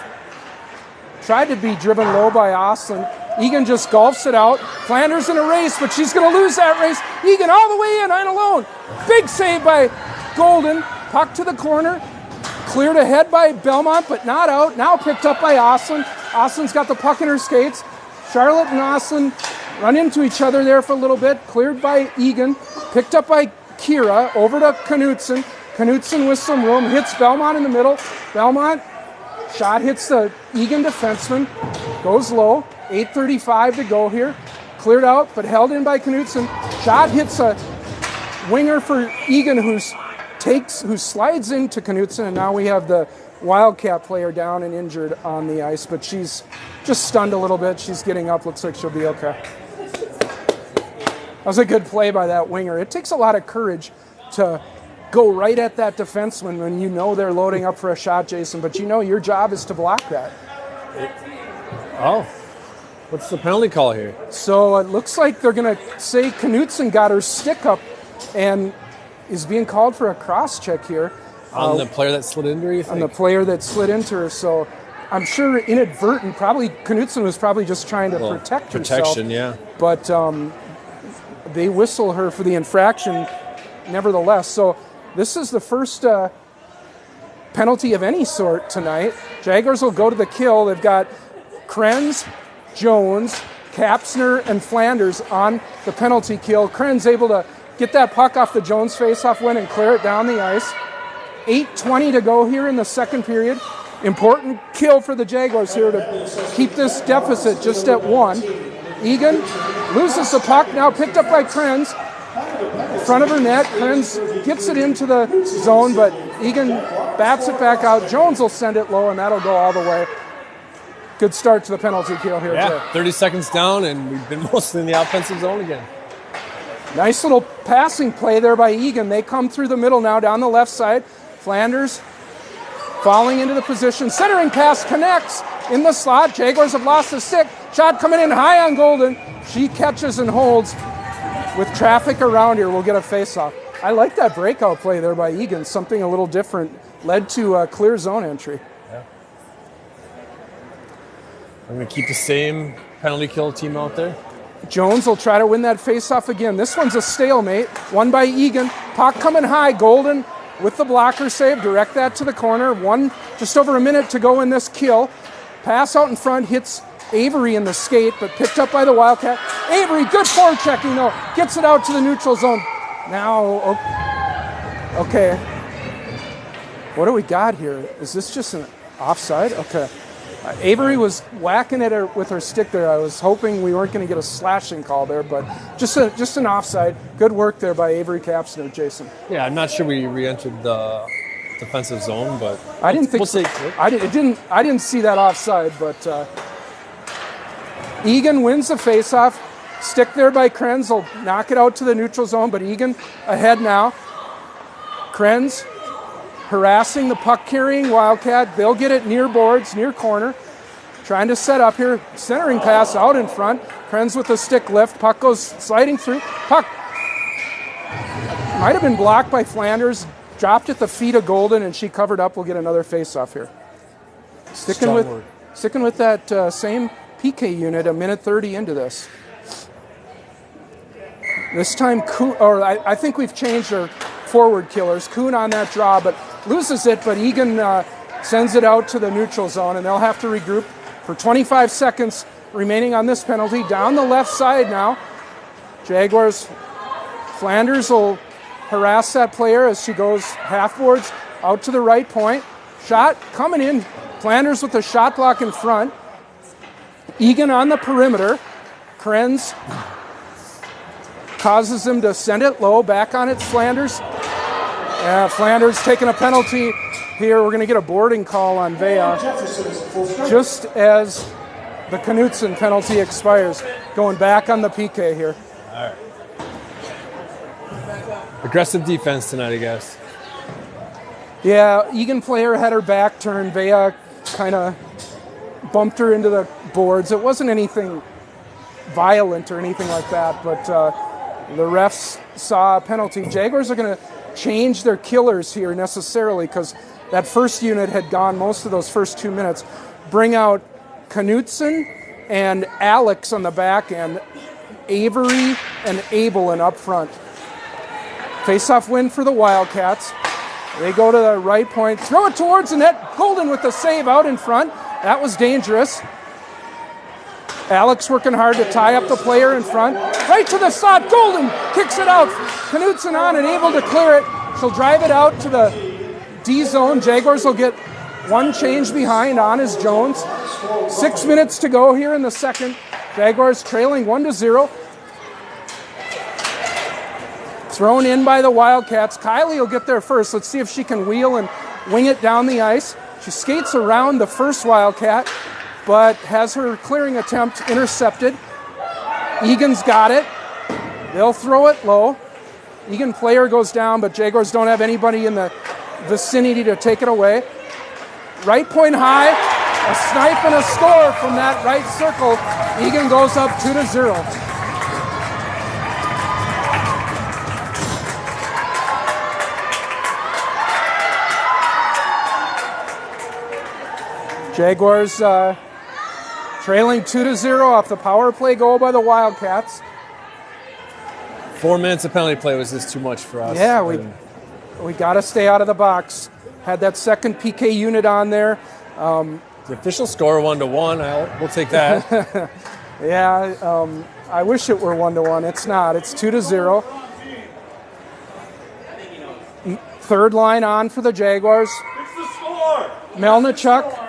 Tried to be driven low by Austin. EAGAN just golfs it out. Flanders in a race, but she's going to lose that race. EAGAN all the way in, on alone. Big save by Golden. Puck to the corner. Cleared ahead by Belmont, but not out. Now picked up by Austin. Austin's got the puck in her skates. Charlotte and Austin run into each other there for a little bit. Cleared by EAGAN. Picked up by Kira. Over to Knutson. Knutson with some room. Hits Belmont in the middle. Belmont. Shot hits the EAGAN defenseman. Goes low. 8:35 to go here. Cleared out, but held in by Knutson. Shot hits a winger for EAGAN who slides into Knutson, and now we have the Wildcat player down and injured on the ice, but she's just stunned a little bit. She's getting up. Looks like she'll be okay. That was a good play by that winger. It takes a lot of courage to go right at that defenseman when you know they're loading up for a shot, Jason, but you know your job is to block that. Oh, what's the penalty call here? So it looks like they're going to say Knutson got her stick up and is being called for a cross check here. On the player that slid into her, you think? On the player that slid into her, so I'm sure inadvertent, probably Knutson was probably just trying to protect herself. Protection, yeah. But they whistle her for the infraction nevertheless. So this is the first penalty of any sort tonight. Jaguars will go to the kill. They've got Krenz, Jones, Kapsner, and Flanders on the penalty kill. Krenz able to get that puck off the Jones face-off win and clear it down the ice. 8:20 to go here in the second period. Important kill for the Jaguars here to keep this deficit just at 1. EAGAN loses the puck, now picked up by Krenz. Front of her net, Krenz gets it into the zone, but EAGAN bats it back out. Jones will send it low, and that'll go all the way. Good start to the penalty kill here, yeah, Jay. 30 seconds down, and we've been mostly in the offensive zone again. Nice little passing play there by EAGAN. They come through the middle now, down the left side. Flanders falling into the position. Centering pass connects in the slot. Jaguars have lost the stick. Shot coming in high on Golden. She catches and holds. with traffic around here, we'll get a face-off. I like that breakout play there by EAGAN, something a little different, led to a clear zone entry. Yeah. I'm going to keep the same penalty kill team out there. Jones will try to win that face-off again. This one's a stalemate, won by EAGAN. Puck coming high, Golden with the blocker save, direct that to the corner. Just over a minute to go in this kill. Pass out in front, hits Avery in the skate, but picked up by the Wildcat. Avery, good forechecking though, gets it out to the neutral zone. Now, okay. What do we got here? Is this just an offside? Okay. Avery was whacking at her with her stick there. I was hoping we weren't going to get a slashing call there, but just an offside. Good work there by Avery Kapsner, Jason. Yeah, I'm not sure we re-entered the defensive zone, but I didn't think we'll see. I didn't see that offside, but EAGAN wins the faceoff. Stick there by Krenz will knock it out to the neutral zone, but EAGAN ahead now. Krenz harassing the puck-carrying Wildcat. They'll get it near boards, near corner. Trying to set up here. Centering pass out in front. Krenz with the stick lift. Puck goes sliding through. Puck might have been blocked by Flanders. Dropped at the feet of Golden, and she covered up. We'll get another face-off here. Sticking with that same PK unit, a minute 30 into this. This time, I think we've changed our forward killers. Kuhn on that draw, but loses it, but EAGAN sends it out to the neutral zone, and they'll have to regroup for 25 seconds remaining on this penalty. Down the left side now. Jaguars, Flanders will harass that player as she goes half boards out to the right point. Shot coming in. Flanders with the shot block in front. EAGAN on the perimeter. Krenz causes them to send it low. Back on it, Flanders. Flanders taking a penalty here. We're going to get a boarding call on Vea just as the Knutson penalty expires. Going back on the PK here. All right. Aggressive defense tonight, I guess. Yeah, EAGAN player had her back turned. Vea kind of bumped her into the boards. It wasn't anything violent or anything like that, but the refs saw a penalty. Jaguars are going to change their killers here necessarily because that first unit had gone most of those first 2 minutes. Bring out Knutson and Alex on the back end, Avery and Abelin up front. Face-off win for the Wildcats. They go to the right point, throw it towards the net. Golden with the save out in front. That was dangerous. Alex working hard to tie up the player in front. Right to the slot. Golden kicks it out. Knutson on and able to clear it. She'll drive it out to the D zone. Jaguars will get one change behind on is Jones. 6 minutes to go here in the second. Jaguars trailing 1-0. Thrown in by the Wildcats. Kylie will get there first. Let's see if she can wheel and wing it down the ice. She skates around the first Wildcat, but has her clearing attempt intercepted. EAGAN's got it. They'll throw it low. EAGAN player goes down, but Jaguars don't have anybody in the vicinity to take it away. Right point high, a snipe and a score from that right circle. EAGAN goes up 2-0. Jaguars trailing 2-0 off the power play goal by the Wildcats. 4 minutes of penalty play was just too much for us. Yeah, we got to stay out of the box. Had that second PK unit on there. The official score 1-1. We'll take that. Yeah, I wish it were 1-1. It's not. It's 2-0. Third line on for the Jaguars. Melnichuk.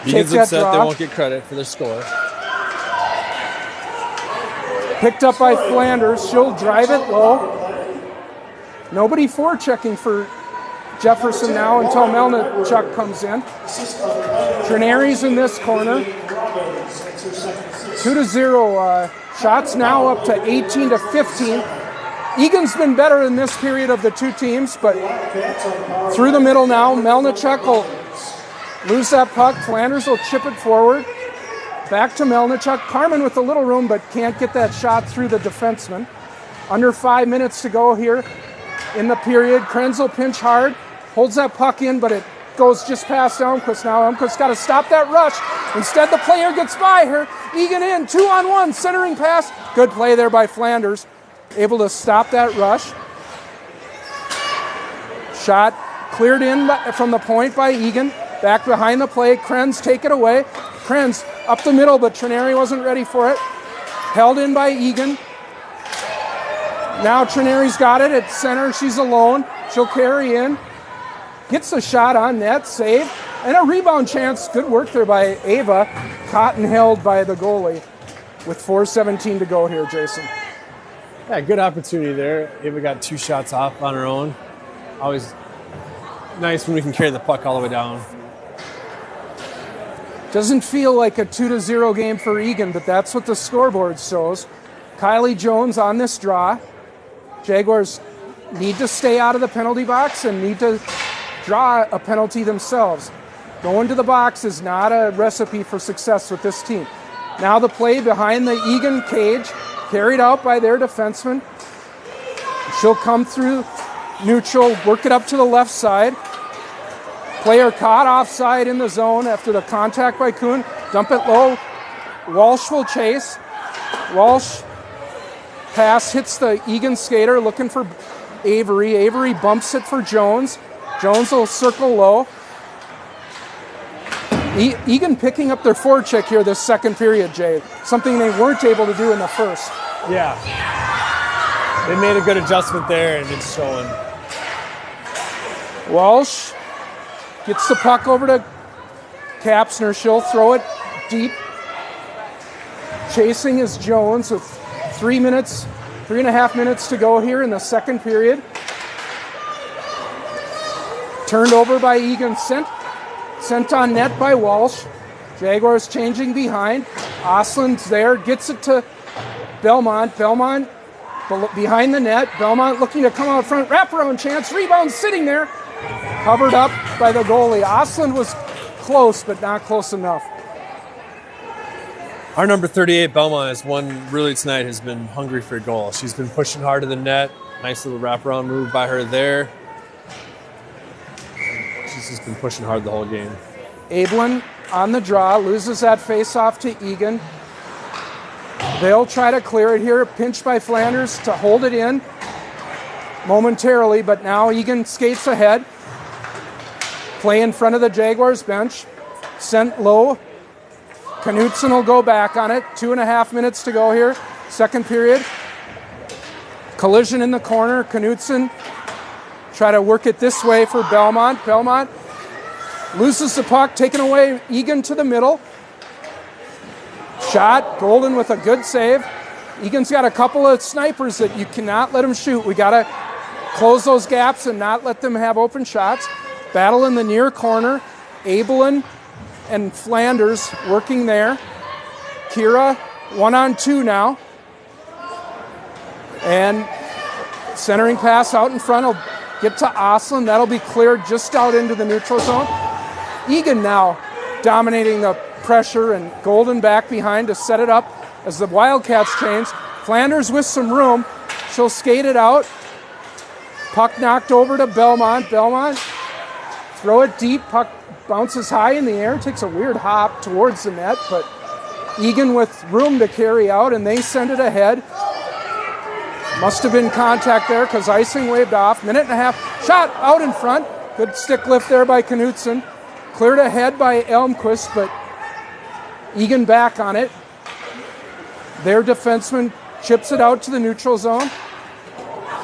EAGAN's upset they won't get credit for their score. Picked up by Flanders. She'll drive it low. Nobody forechecking for Jefferson now until Melnichuk comes in. Trineri's in this corner. 2-0. Shots now up to 18-15. EAGAN's been better in this period of the two teams, but through the middle now, Melnichuk will lose that puck. Flanders will chip it forward. Back to Melnichuk. Carmen with a little room, but can't get that shot through the defenseman. Under 5 minutes to go here in the period. Krenzel pinch hard. Holds that puck in, but it goes just past Elmquist now. Elmquist got to stop that rush. Instead, the player gets by her. Egan in, 2-on-1, centering pass. Good play there by Flanders. Able to stop that rush. Shot cleared in from the point by Egan. Back behind the play. Krenz take it away. Krenz up the middle, but Trineri wasn't ready for it. Held in by Egan. Now Trineri's got it at center. She's alone. She'll carry in. Gets a shot on net, save, and a rebound chance. Good work there by Ava. Caught and held by the goalie with 4:17 to go here, Jason. Yeah, good opportunity there. Ava got 2 shots off on her own. Always nice when we can carry the puck all the way down. Doesn't feel like a 2-0 game for Egan, but that's what the scoreboard shows. Kylie Jones on this draw. Jaguars need to stay out of the penalty box and need to draw a penalty themselves. Going to the box is not a recipe for success with this team. Now the play behind the Egan cage, carried out by their defenseman. She'll come through neutral, work it up to the left side. Player caught offside in the zone after the contact by Kuhn. Dump it low. Walsh will chase. Walsh pass hits the Egan skater looking for Avery. Avery bumps it for Jones. Jones will circle low. Egan picking up their forecheck here this second period, Jay. Something they weren't able to do in the first. Yeah. They made a good adjustment there, and it's showing. Walsh gets the puck over to Kapsner. She'll throw it deep. Chasing is Jones with 3.5 minutes to go here in the second period. Turned over by Egan, sent on net by Walsh. Jaguars changing behind. Oslin's there, gets it to Belmont. Belmont behind the net. Belmont looking to come out front. Wraparound chance. Rebound sitting there. Covered up by the goalie. Oslin was close, but not close enough. Our number 38, Belmont, has one really tonight, has been hungry for a goal. She's been pushing hard to the net. Nice little wraparound move by her there. She's just been pushing hard the whole game. Ablin on the draw, loses that face-off to Egan. They'll try to clear it here. Pinch by Flanders to hold it in momentarily, but now Egan skates ahead. Play in front of the Jaguars bench. Sent low. Knutson will go back on it. 2.5 minutes to go here. Second period. Collision in the corner. Knutson try to work it this way for Belmont. Belmont loses the puck. Taken away. Egan to the middle. Shot. Golden with a good save. Egan's got a couple of snipers that you cannot let them shoot. We got to close those gaps and not let them have open shots. Battle in the near corner. Abelin and Flanders working there. Kira 1-on-2 now. And centering pass out in front will get to Oslin. That'll be cleared just out into the neutral zone. Egan now dominating the pressure, and Golden back behind to set it up as the Wildcats change. Flanders with some room. She'll skate it out. Puck knocked over to Belmont. Belmont throw it deep. Puck bounces high in the air. Takes a weird hop towards the net, but Egan with room to carry out, and they send it ahead. Must have been contact there because icing waved off. 1.5. Shot out in front. Good stick lift there by Knutson. Cleared ahead by Elmquist, but Egan back on it. Their defenseman chips it out to the neutral zone.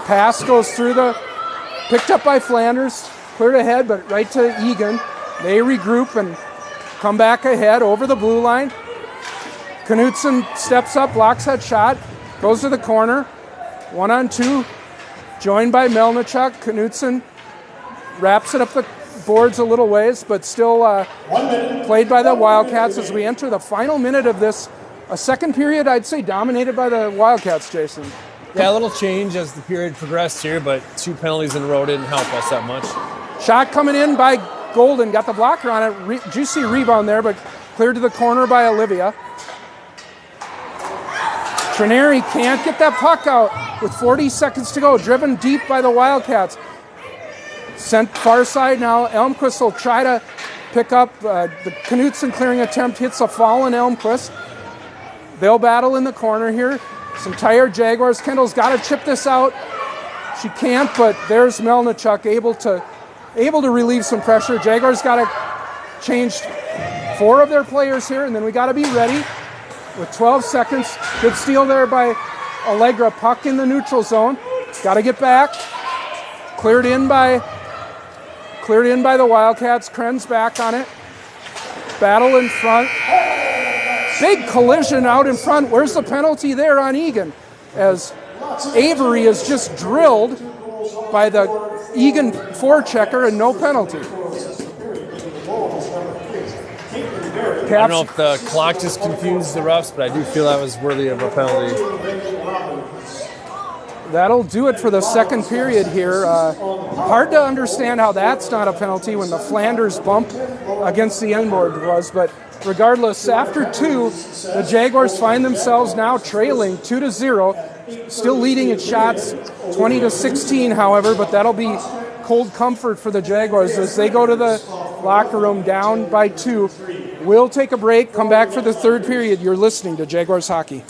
Pass goes through picked up by Flanders. Cleared ahead, but right to Egan. They regroup and come back ahead over the blue line. Knutson steps up, blocks that shot, goes to the corner. 1-on-2, joined by Melnichuk. Knutson wraps it up the boards a little ways, but still played by the Wildcats as we enter the final minute of this. A second period, I'd say, dominated by the Wildcats, Jason. Yeah, a little change as the period progressed here, but 2 penalties in a row didn't help us that much. Shot coming in by Golden, got the blocker on it. Juicy rebound there, but Cleared to the corner by Olivia. Trineri can't get that puck out with 40 seconds to go. Driven deep by the Wildcats. Sent far side now. Elmquist will try to pick up. The Knutson clearing attempt hits a fallen Elmquist. They'll battle in the corner here. Some tired Jaguars. Kendall's got to chip this out. She can't, but there's Melnichuk able to relieve some pressure. Jaguars got to change 4 of their players here, and then we got to be ready with 12 seconds. Good steal there by Allegra. Puck in the neutral zone. Got to get back. Cleared in by the Wildcats. Krenz back on it. Battle in front. Big collision out in front. Where's the penalty there on EAGAN? As Avery is just drilled by the EAGAN forechecker and no penalty. I don't know if the clock just confused the refs, but I do feel that was worthy of a penalty. That'll do it for the second period here. Hard to understand how that's not a penalty when the Flanders bump against the end board was, but regardless, after 2, the Jaguars find themselves now trailing 2-0, still leading in shots 20-16, however, but that'll be cold comfort for the Jaguars as they go to the locker room down by 2. We'll take a break, come back for the third period. You're listening to Jaguars Hockey.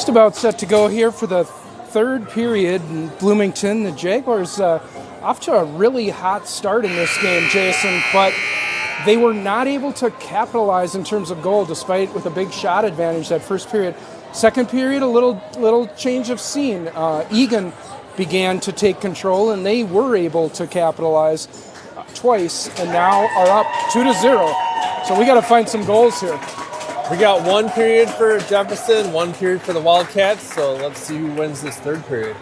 just about set to go here for the third period in Bloomington. The Jaguars off to a really hot start in this game, Jason, but they were not able to capitalize in terms of goal, despite with a big shot advantage that first period. Second period, a little change of scene. EAGAN began to take control, and they were able to capitalize twice, and now are up 2-0. So we got to find some goals here. We got one period for Jefferson, one period for the Wildcats, so let's see who wins this third period.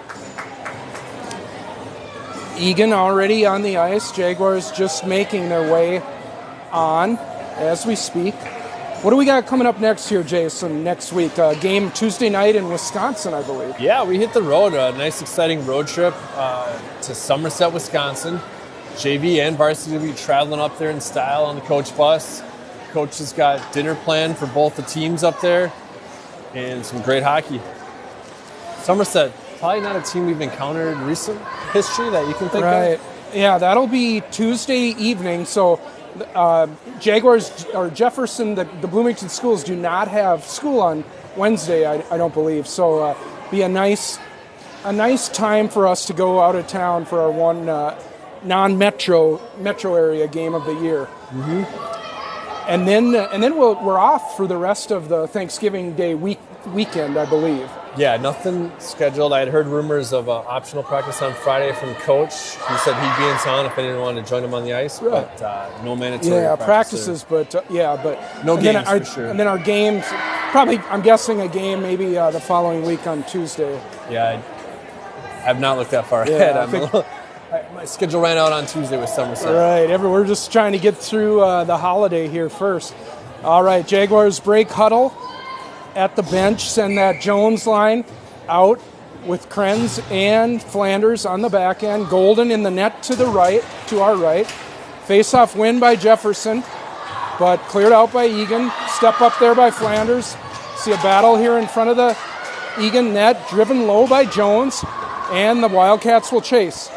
EAGAN already on the ice. Jaguars just making their way on as we speak. What do we got coming up next here, Jason, next week? Game Tuesday night in Wisconsin, I believe. Yeah, we hit the road. A nice, exciting road trip to Somerset, Wisconsin. JV and Varsity will be traveling up there in style on the coach bus. Coach has got dinner planned for both the teams up there and some great hockey. Somerset, probably not a team we've encountered in recent history that you can think of. Yeah, that'll be Tuesday evening. So Jaguars or Jefferson, the Bloomington schools do not have school on Wednesday, I don't believe. So be a nice time for us to go out of town for our one non-metro area game of the year. Mm-hmm. And then we're off for the rest of the Thanksgiving Day weekend, I believe. Yeah, nothing scheduled. I had heard rumors of an optional practice on Friday from Coach. He said he'd be in town if anyone wanted to join him on the ice, but no mandatory practices, but no games for sure. And then our games, probably, I'm guessing a game maybe the following week on Tuesday. Yeah, I have not looked that far ahead. My schedule ran out on Tuesday with Somerset. Right, we're just trying to get through the holiday here first. All right, Jaguars break huddle at the bench. Send that Jones line out with Krenz and Flanders on the back end. Golden in the net to our right. Face-off win by Jefferson, but cleared out by EAGAN. Step up there by Flanders. See a battle here in front of the EAGAN net, driven low by Jones, and the Wildcats will chase.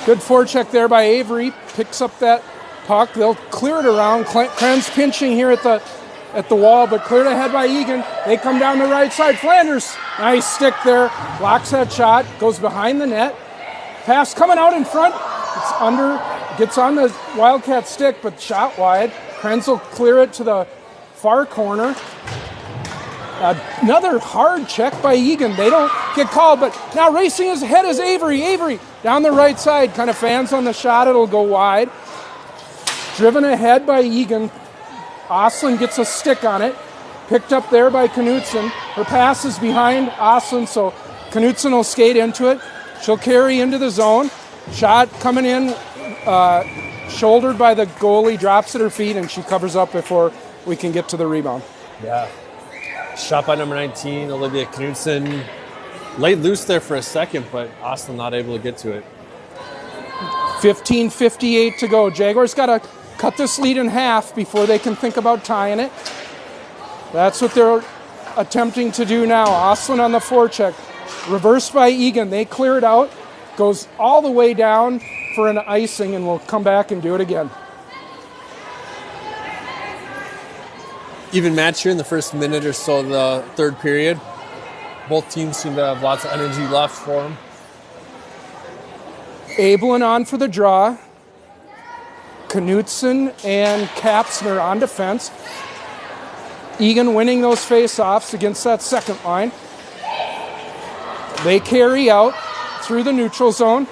Good forecheck there by Avery. Picks up that puck. They'll clear it around. Krenz pinching here at the wall, but cleared ahead by EAGAN. They come down the right side. Flanders, nice stick there. Blocks that shot. Goes behind the net. Pass coming out in front. It's under. Gets on the Wildcat stick, but shot wide. Krenz will clear it to the far corner. Another hard check by EAGAN. They don't get called, but now racing his head is Avery. Avery down the right side, kind of fans on the shot. It'll go wide. Driven ahead by EAGAN. Oslin gets a stick on it. Picked up there by Knutson. Her pass is behind Oslin, so Knutson will skate into it. She'll carry into the zone. Shot coming in, shouldered by the goalie, drops at her feet, and she covers up before we can get to the rebound. Yeah. Shot by number 19, Olivia Knutson. Laid loose there for a second, but Austin not able to get to it. 15:58 to go. Jaguars got to cut this lead in half before they can think about tying it. That's what they're attempting to do now. Oslin on the forecheck. Reversed by EAGAN. They clear it out. Goes all the way down for an icing, and we'll come back and do it again. Even match here in the first minute or so of the third period. Both teams seem to have lots of energy left for them. Abelin on for the draw. Knutson and Kapsner on defense. EAGAN winning those face-offs against that second line. They carry out through the neutral zone.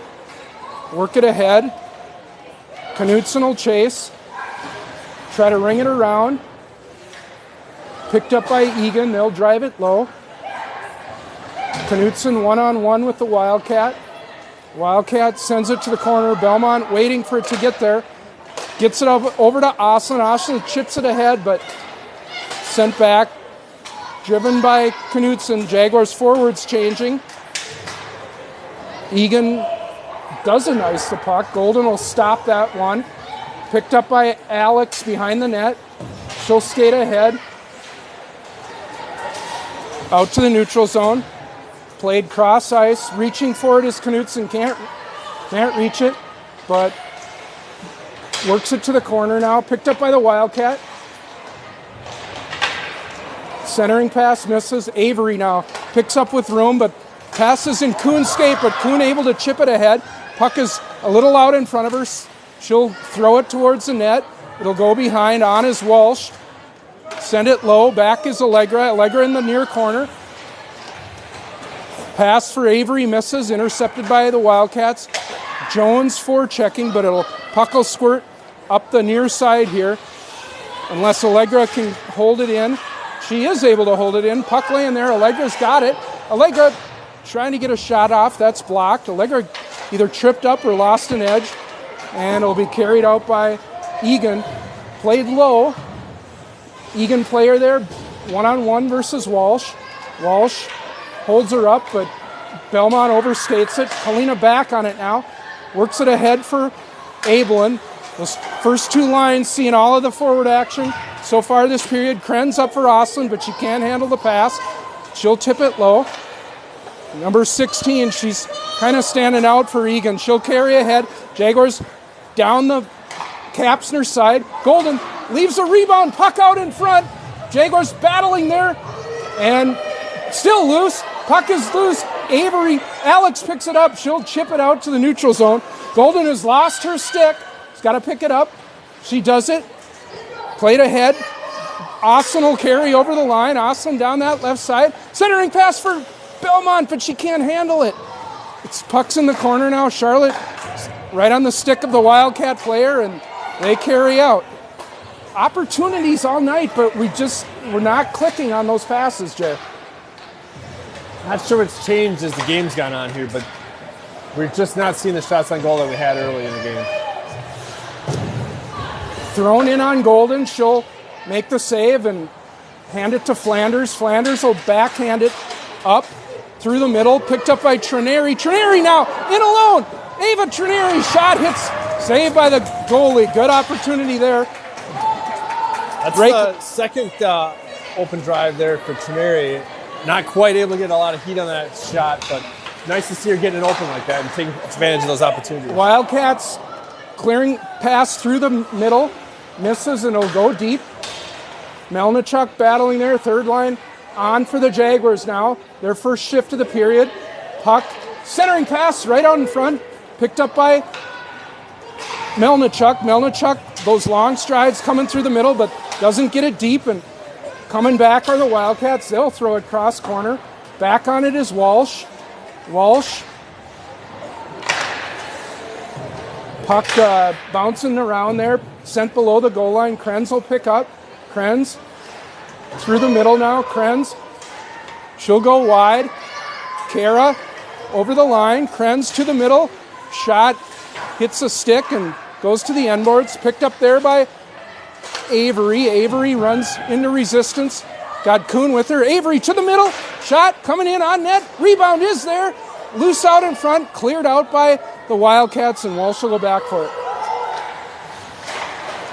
Work it ahead. Knutson will chase. Try to ring it around. Picked up by EAGAN. They'll drive it low. Knutson one-on-one with the Wildcat. Wildcat sends it to the corner. Belmont waiting for it to get there. Gets it over to Oslin. Oslin chips it ahead, but sent back. Driven by Knutson. Jaguars forwards changing. EAGAN doesn't ice the puck. Golden will stop that one. Picked up by Alex behind the net. She'll skate ahead. Out to the neutral zone. Played cross ice. Reaching for it is Knutson. Can't reach it, but works it to the corner now. Picked up by the Wildcat. Centering pass misses. Avery now picks up with room, but passes in Kuhn's skate, but Kuhn able to chip it ahead. Puck is a little out in front of her. She'll throw it towards the net. It'll go behind. On is Walsh. Send it low. Back is Allegra. Allegra in the near corner. Pass for Avery misses. Intercepted by the Wildcats. Jones forechecking, but puck will squirt up the near side here. Unless Allegra can hold it in. She is able to hold it in. Puck laying there. Allegra's got it. Allegra trying to get a shot off. That's blocked. Allegra either tripped up or lost an edge. And it'll be carried out by EAGAN. Played low. EAGAN player there. One-on-one versus Walsh. Walsh holds her up, but Belmont overskates it. Kalina back on it now. Works it ahead for Abelin. Those first two lines seeing all of the forward action so far this period. Krenz up for Oslin, but she can't handle the pass. She'll tip it low. Number 16, she's kind of standing out for EAGAN. She'll carry ahead. Jaguars down the Kapsner side. Golden leaves a rebound. Puck out in front. Jaguars battling there. And still loose. Puck is loose. Avery, Alex picks it up. She'll chip it out to the neutral zone. Golden has lost her stick. She's got to pick it up. She does it. Played ahead. Oslin will carry over the line. Oslin down that left side. Centering pass for Belmont, but she can't handle it. It's puck's in the corner now. Charlotte right on the stick of the Wildcat player, and they carry out. Opportunities all night, but we're not clicking on those passes, Jay. Not sure what's changed as the game's gone on here, but we're just not seeing the shots on goal that we had early in the game. Thrown in on Golden. She'll make the save and hand it to Flanders. Flanders will backhand it up through the middle. Picked up by Trineri. Trineri now in alone. Ava Trineri shot hits. Saved by the goalie. Good opportunity there. That's the second open drive there for Trineri. Not quite able to get a lot of heat on that shot, but nice to see her getting it open like that and taking advantage of those opportunities. Wildcats clearing pass through the middle. Misses and it'll go deep. Melnichuk battling there. Third line on for the Jaguars now. Their first shift of the period. Puck. Centering pass right out in front. Picked up by Melnichuk. Melnichuk, those long strides coming through the middle, but doesn't get it deep. And coming back are the Wildcats. They'll throw it cross corner. Back on it is Walsh. Walsh. Puck bouncing around there. Sent below the goal line. Krenz will pick up. Krenz through the middle now. Krenz. She'll go wide. Kara over the line. Krenz to the middle. Shot hits a stick and goes to the end boards. Picked up there by Avery. Avery runs into resistance. Got Kuhn with her. Avery to the middle. Shot coming in on net. Rebound is there. Loose out in front. Cleared out by the Wildcats, and Walsh will go back for it.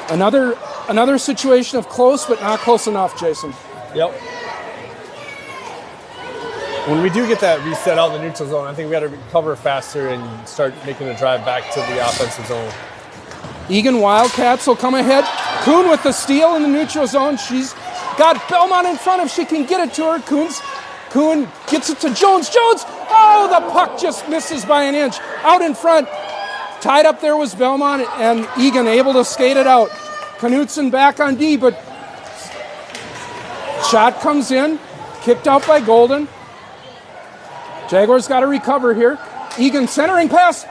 Another situation of close, but not close enough, Jason. Yep. When we do get that reset out in the neutral zone, I think we got to recover faster and start making a drive back to the offensive zone. EAGAN Wildcats will come ahead. Kuhn with the steal in the neutral zone. She's got Belmont in front if she can get it to her. Kuhn gets it to Jones. Jones! Oh, the puck just misses by an inch. Out in front. Tied up there was Belmont, and EAGAN able to skate it out. Knutson back on D, but shot comes in. Kicked out by Golden. Jaguars got to recover here. EAGAN centering pass.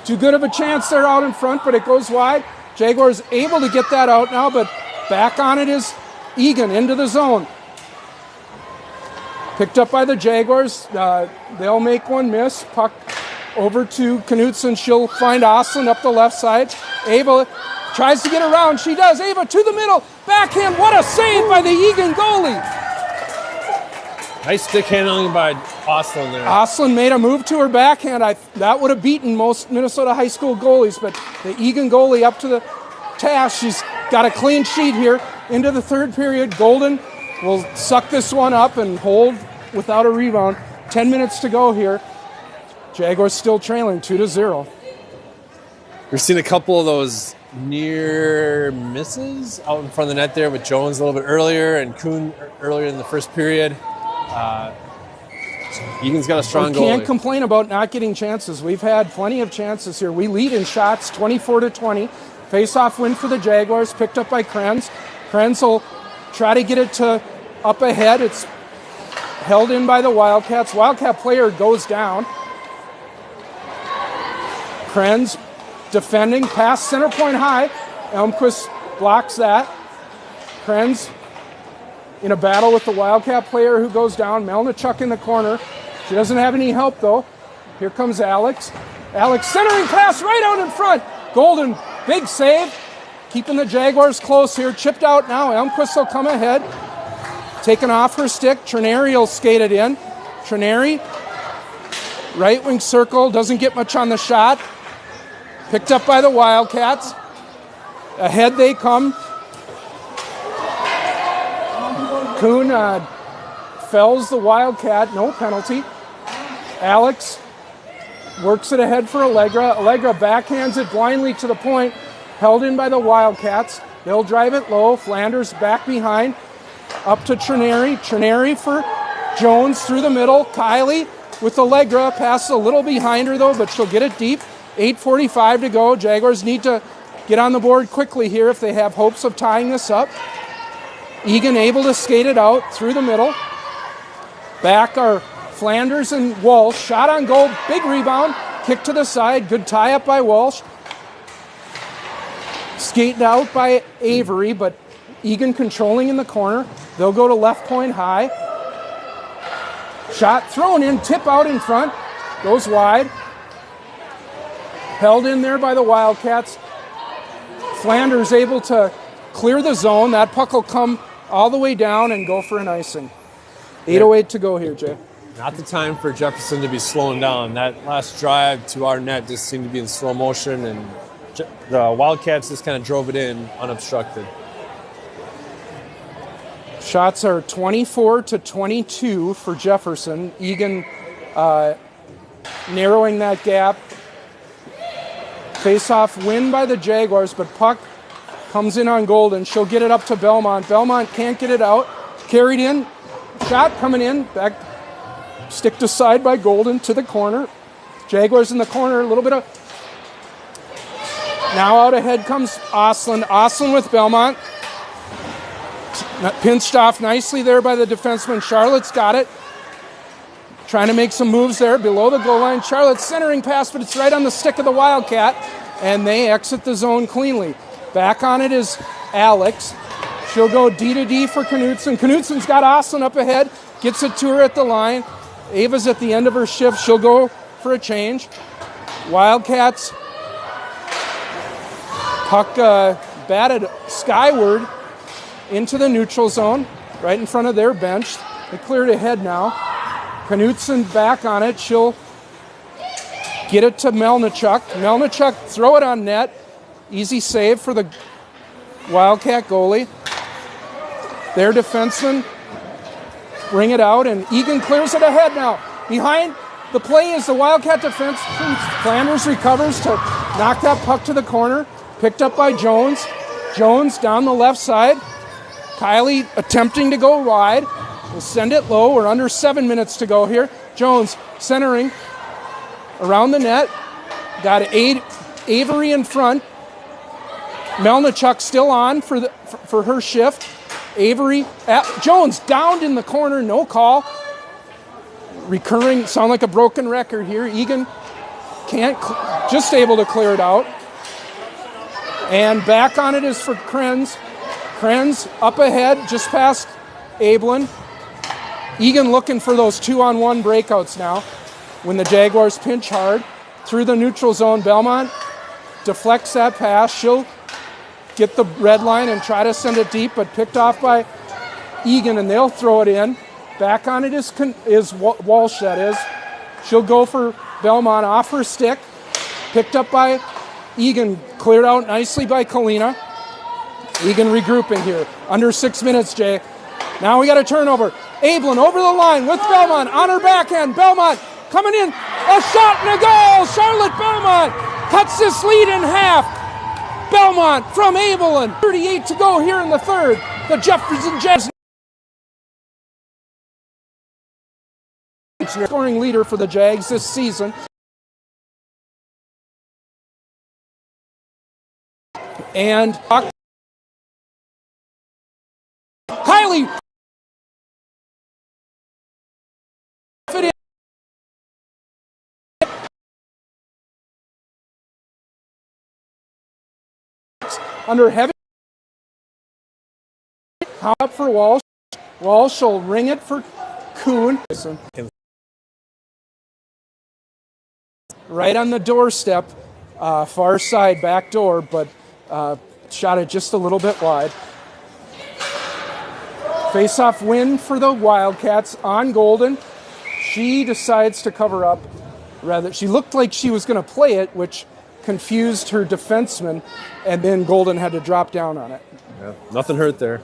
Too good of a chance there out in front, but it goes wide. Jaguars able to get that out now, but back on it is EAGAN into the zone. Picked up by the Jaguars. They'll make one miss. Puck over to Knutson. She'll find Oslin up the left side. Ava tries to get around. She does. Ava to the middle. Backhand. What a save by the EAGAN goalie. Nice stick handling by Oslin there. Oslin made a move to her backhand. That would have beaten most Minnesota high school goalies, but the EAGAN goalie up to the task. She's got a clean sheet here into the third period. Golden will suck this one up and hold without a rebound. 10 minutes to go here. Jaguars still trailing 2-0. We're seeing a couple of those near misses out in front of the net there with Jones a little bit earlier and Kuhn earlier in the first period. EAGAN's got a strong goalie. Can't complain about not getting chances. We've had plenty of chances here. We lead in shots, 24-20. Face-off win for the Jaguars, picked up by Krenz. Krenz will try to get it to up ahead. It's held in by the Wildcats. Wildcat player goes down. Krenz defending, pass center point high. Elmquist blocks that. Krenz in a battle with the Wildcat player who goes down. Melnichuk in the corner. She doesn't have any help, though. Here comes Alex. Alex centering pass right out in front. Golden, big save. Keeping the Jaguars close here. Chipped out now. Elmquist will come ahead. Taken off her stick. Trineri will skate it in. Trineri, right wing circle. Doesn't get much on the shot. Picked up by the Wildcats. Ahead they come. Kuhn fells the Wildcat, no penalty. Alex works it ahead for Allegra. Allegra backhands it blindly to the point, held in by the Wildcats. They'll drive it low. Flanders back behind, up to Trineri. Trineri for Jones through the middle. Kylie with Allegra, passes a little behind her though, but she'll get it deep. 8:45 to go. Jaguars need to get on the board quickly here if they have hopes of tying this up. EAGAN able to skate it out through the middle. Back are Flanders and Walsh. Shot on goal, big rebound. Kick to the side, good tie up by Walsh. Skated out by Avery, but EAGAN controlling in the corner. They'll go to left point high. Shot thrown in, tip out in front. Goes wide. Held in there by the Wildcats. Flanders able to clear the zone. That puck will come all the way down and go for an icing. 8:08 to go here, Jay. Not the time for Jefferson to be slowing down. That last drive to our net just seemed to be in slow motion, and the Wildcats just kind of drove it in unobstructed. Shots are 24-22 for Jefferson. EAGAN narrowing that gap. Face-off win by the Jaguars, but puck comes in on Golden. She'll get it up to Belmont. Belmont can't get it out. Carried in. Shot coming in. Back. Sticked aside by Golden to the corner. Jaguars in the corner. A little bit of... Now out ahead comes Oslin. Oslin with Belmont. Pinched off nicely there by the defenseman. Charlotte's got it. Trying to make some moves there below the goal line. Charlotte's centering pass, but it's right on the stick of the Wildcat, and they exit the zone cleanly. Back on it is Alex. She'll go D to D for Knutson. Knutsen's got Oslin up ahead, gets it to her at the line. Ava's at the end of her shift. She'll go for a change. Wildcats. Puck batted skyward into the neutral zone, right in front of their bench. They cleared ahead now. Knutson back on it. She'll get it to Melnichuk. Melnichuk throw it on net. Easy save for the Wildcat goalie. Their defenseman bring it out, and EAGAN clears it ahead now. Behind the play is the Wildcat defense. Flanders recovers to knock that puck to the corner. Picked up by Jones. Jones down the left side. Kylie attempting to go wide. We'll send it low. We're under 7 minutes to go here. Jones centering around the net. Got Avery in front. Melnichuk still on for her shift. Avery, Jones downed in the corner, no call. Recurring, sound like a broken record here. EAGAN can't, just able to clear it out. And back on it is for Krenz. Krenz up ahead, just past Ablin. EAGAN looking for those 2-on-1 breakouts now. When the Jaguars pinch hard through the neutral zone, Belmont deflects that pass. She'll get the red line and try to send it deep, but picked off by EAGAN, and they'll throw it in. Back on it is Walsh, that is. She'll go for Belmont off her stick. Picked up by EAGAN, cleared out nicely by Kalina. EAGAN regrouping here. Under 6 minutes, Jay. Now we got a turnover. Ablin over the line with Belmont on her backhand. Belmont coming in. A shot and a goal. Charlotte Belmont cuts this lead in half. Belmont from Abelin. 38 to go here in the third. The Jefferson Jags scoring leader for the Jags this season. And Kylie under heavy up for Walsh. Walsh will ring it for Kuhn. Right on the doorstep, far side, back door, but shot it just a little bit wide. Face-off win for the Wildcats on Golden. She decides to cover up. She looked like she was going to play it, which confused her defenseman, and then Golden had to drop down on it. Yeah, nothing hurt there.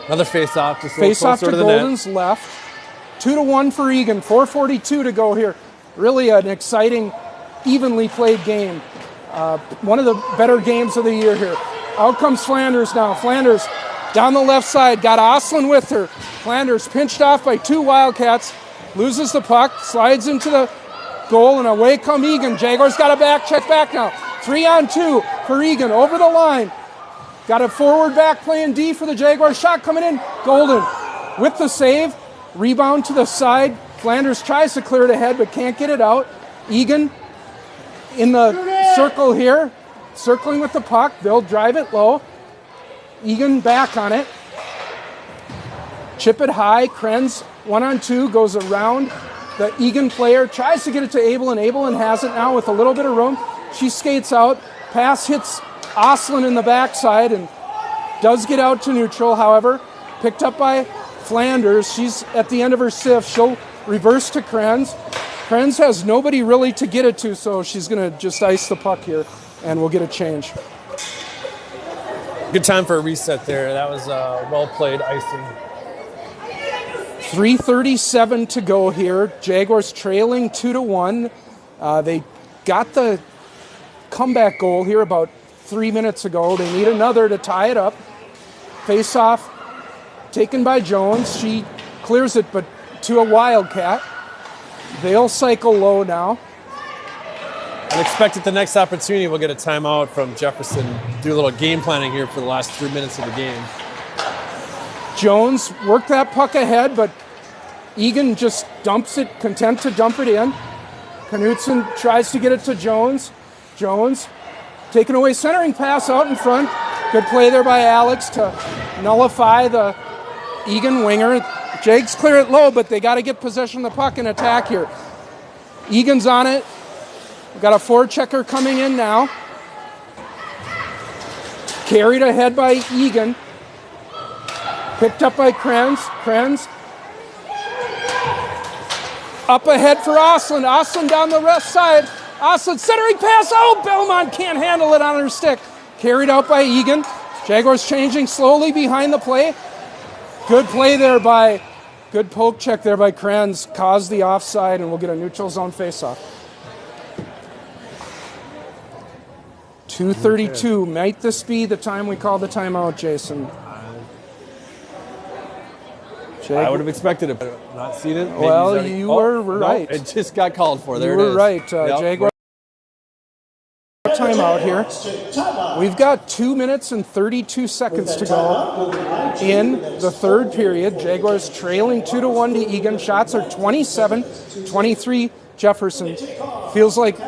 Another face-off. Face-off to Golden's left. 2-1 for EAGAN. 4:42 to go here. Really an exciting, evenly played game. One of the better games of the year here. Out comes Flanders now. Flanders down the left side. Got Oslin with her. Flanders pinched off by two Wildcats. Loses the puck. Slides into the goal, and away come EAGAN. Jaguars got a back check back now. 3-on-2 for EAGAN. Over the line. Got a forward back playing D for the Jaguars. Shot coming in. Golden with the save. Rebound to the side. Flanders tries to clear it ahead but can't get it out. EAGAN in the circle here. Circling with the puck. They'll drive it low. EAGAN back on it. Chip it high. Krenz 1-on-2 goes around the EAGAN player. Tries to get it to Abelin. Abelin has it now with a little bit of room. She skates out. Pass hits Oslin in the backside and does get out to neutral, however. Picked up by Flanders. She's at the end of her sieve. She'll reverse to Krenz. Krenz has nobody really to get it to, so she's going to just ice the puck here, and we'll get a change. Good time for a reset there. That was well-played icing. 3:37 to go here. Jaguars trailing 2-1. They got the comeback goal here about 3 minutes ago. They need another to tie it up. Face-off taken by Jones. She clears it, but to a Wildcat. They'll cycle low now. I expect at the next opportunity we'll get a timeout from Jefferson. Do a little game planning here for the last 3 minutes of the game. Jones worked that puck ahead, but EAGAN just dumps it, content to dump it in. Knutson tries to get it to Jones. Jones taking away centering pass out in front. Good play there by Alex to nullify the EAGAN winger. Jags clear it low, but they got to get possession of the puck and attack here. EAGAN's on it. We've got a forechecker coming in now. Carried ahead by EAGAN. Picked up by Krenz. Krenz up ahead for Oslin. Oslin down the left side. Oslin centering pass. Oh, Belmont can't handle it on her stick. Carried out by EAGAN. Jaguars changing slowly behind the play. Good play there by, good poke check there by Krenz. Caused the offside, and we'll get a neutral zone faceoff. 2:32. Might this be the time we call the timeout, Jason? I would have expected it, but not seen it. Maybe well, you were right. No, it just got called for. There you it is. were right. Jaguar timeout here. We've got 2 minutes and 32 seconds to go in the third period. Jaguars trailing 2-1 to EAGAN. Shots are 27-23 Jefferson. Feels like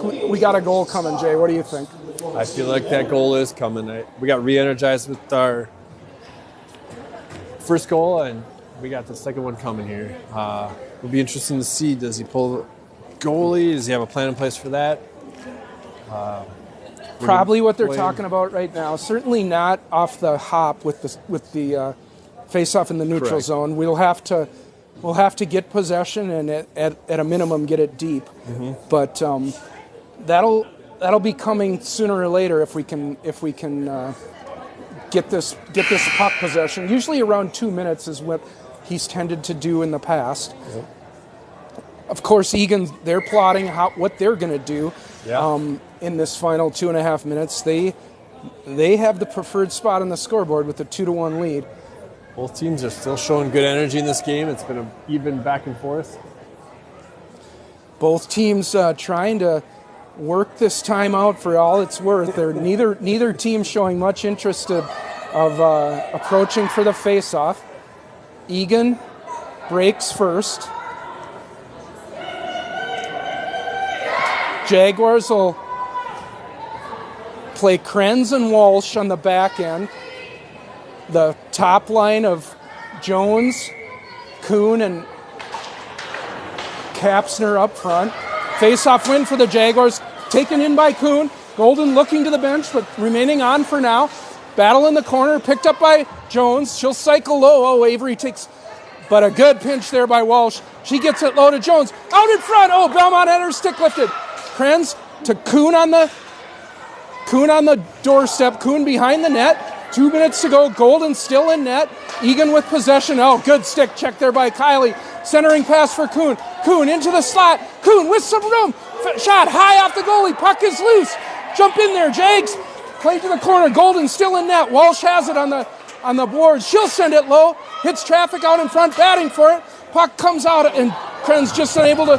we got a goal coming, Jay. What do you think? I feel like that goal is coming. We got re-energized with our first goal, and we got the second one coming here. It'll be interesting to see. Does he pull the goalie? Does he have a plan in place for that? Probably what they're talking about right now. Certainly not off the hop with the face-off in the neutral Correct. zone. We'll have to get possession and at a minimum get it deep. Mm-hmm. But that'll be coming sooner or later if we can get this puck possession. Usually around 2 minutes is what he's tended to do in the past. Yep. Of course, EAGAN, they're plotting what they're going to do. in this final 2.5 minutes. They have the preferred spot on the scoreboard with a 2-1 lead. Both teams are still showing good energy in this game. It's been an even back and forth. Both teams trying to work this time out for all it's worth. They're neither team showing much interest of approaching for the face-off. EAGAN breaks first. Jaguars will play Krenz and Walsh on the back end. The top line of Jones, Kuhn, and Kapsner up front. Face-off win for the Jaguars, taken in by Kuhn. Golden looking to the bench, but remaining on for now. Battle in the corner, picked up by Jones. She'll cycle low. Oh, Avery takes, but a good pinch there by Walsh. She gets it low to Jones. Out in front. Oh, Belmont had her stick lifted. Krenz to Kuhn on the doorstep. Kuhn behind the net. 2 minutes to go. Golden still in net. EAGAN with possession. Oh, good stick check there by Kylie. Centering pass for Kuhn. Kuhn into the slot. Kuhn with some room. Shot high off the goalie. Puck is loose. Jump in there, Jags. Play to the corner. Golden still in net. Walsh has it on the board. She'll send it low. Hits traffic out in front, batting for it. Puck comes out, and Krenz just unable to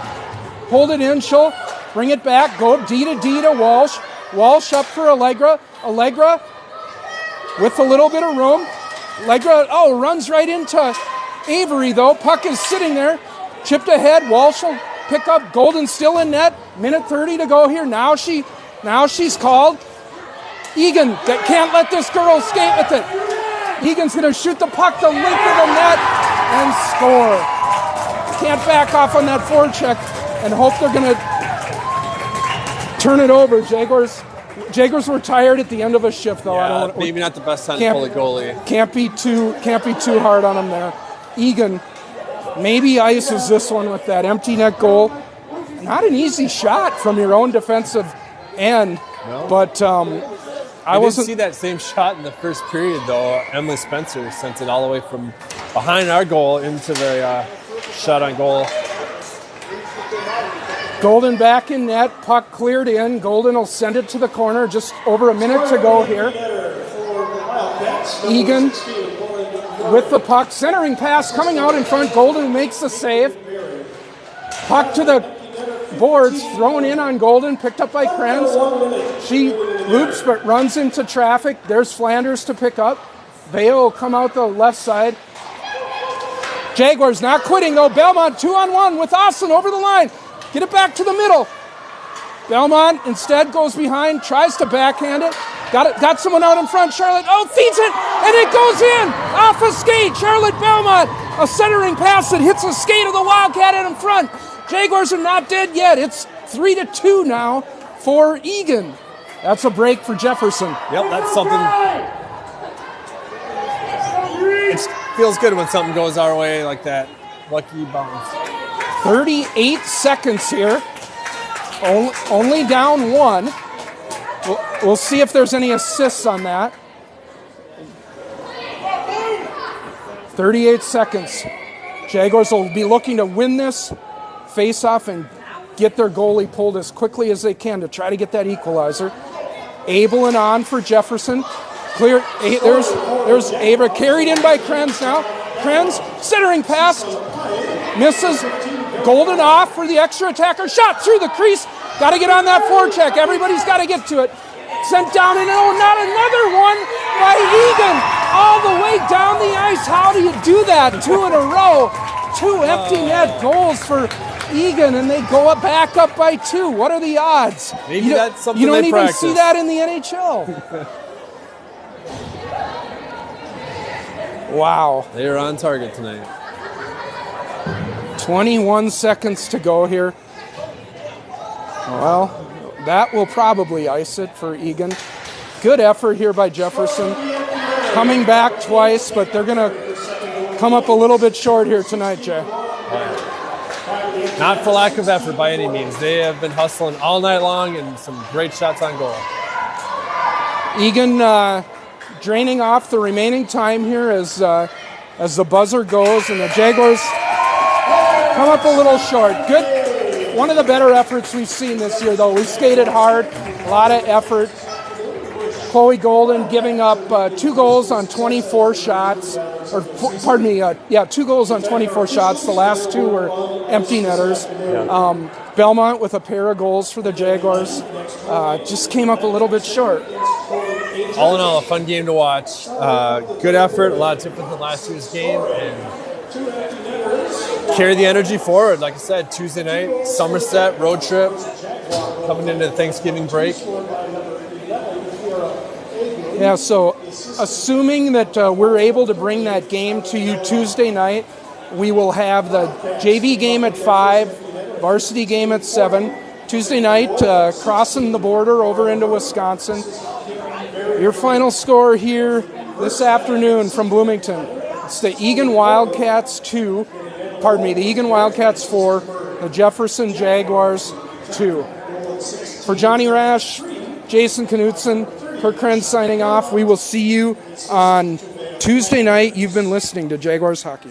hold it in. She'll bring it back. Go D to Walsh. Walsh up for Allegra. Allegra with a little bit of room. Allegra, runs right into Avery, though. Puck is sitting there. Chipped ahead. Walsh will pick up. Golden still in net. Minute 30 to go here. Now she's called. EAGAN that can't let this girl skate with it. EAGAN's going to shoot the puck the length of the net and score. Can't back off on that forecheck and hope they're going to turn it over. Jaguars were tired at the end of a shift, though. Yeah, maybe not the best time to pull the goalie. Can't be too hard on them there. EAGAN maybe ices this one with that empty net goal. Not an easy shot from your own defensive end, but I didn't see that same shot in the first period, though. Emily Spencer sent it all the way from behind our goal into the shot on goal. Golden back in net, puck cleared in. Golden will send it to the corner, just over a minute to go here. EAGAN with the puck, centering pass coming out in front. Golden makes the save. Puck to the boards, thrown in on Golden, picked up by Krenz. She loops but runs into traffic. There's Flanders to pick up. Veo will come out the left side. Jaguars not quitting though. Belmont 2-on-1 with Austin over the line. Get it back to the middle. Belmont instead goes behind, tries to backhand it. Got someone out in front. Charlotte, feeds it, and it goes in. Off a skate. Charlotte Belmont, a centering pass that hits the skate of the Wildcat in front. Jaguars are not dead yet. It's 3-2 now for EAGAN. That's a break for Jefferson. Yep, that's something. It feels good when something goes our way like that. Lucky bounce. 38 seconds here. Only down one. We'll see if there's any assists on that. 38 seconds. Jaguars will be looking to win this face-off and get their goalie pulled as quickly as they can to try to get that equalizer. Abel and on for Jefferson. Clear. There's Ava carried in by Krenz now. Krenz centering pass. Misses. Golden off for the extra attacker. Shot through the crease. Got to get on that forecheck. Everybody's got to get to it. Sent down and not another one by EAGAN. All the way down the ice. How do you do that? 2 in a row. 2 empty net goals for EAGAN, and they go back up by 2. What are the odds? Maybe that's something you don't they even practice. See that in the NHL. Wow. They're on target tonight. 21 seconds to go here. Well, that will probably ice it for EAGAN. Good effort here by Jefferson. Coming back twice, but they're going to come up a little bit short here tonight, Jay. Not for lack of effort by any means. They have been hustling all night long and some great shots on goal. EAGAN draining off the remaining time here as the buzzer goes, and the Jaguars come up a little short. one of the better efforts we've seen this year, though. We skated hard, a lot of effort. Chloe Golden giving up 2 goals on 24 shots, or pardon me, 2 goals on 24 shots. The last 2 were empty netters. Yeah. Belmont with a pair of goals for the Jaguars. Just came up a little bit short. All in all, a fun game to watch. Good effort, a lot different than last year's game, and carry the energy forward. Like I said, Tuesday night, Somerset, road trip, coming into the Thanksgiving break. Yeah, so assuming that we're able to bring that game to you Tuesday night, we will have the JV game at 5, varsity game at 7. Tuesday night, crossing the border over into Wisconsin. Your final score here this afternoon from Bloomington. It's the EAGAN Wildcats 4, the Jefferson Jaguars 2. For Johnny Rash, Jason Knutson, Kirk Krenz signing off. We will see you on Tuesday night. You've been listening to Jaguars Hockey.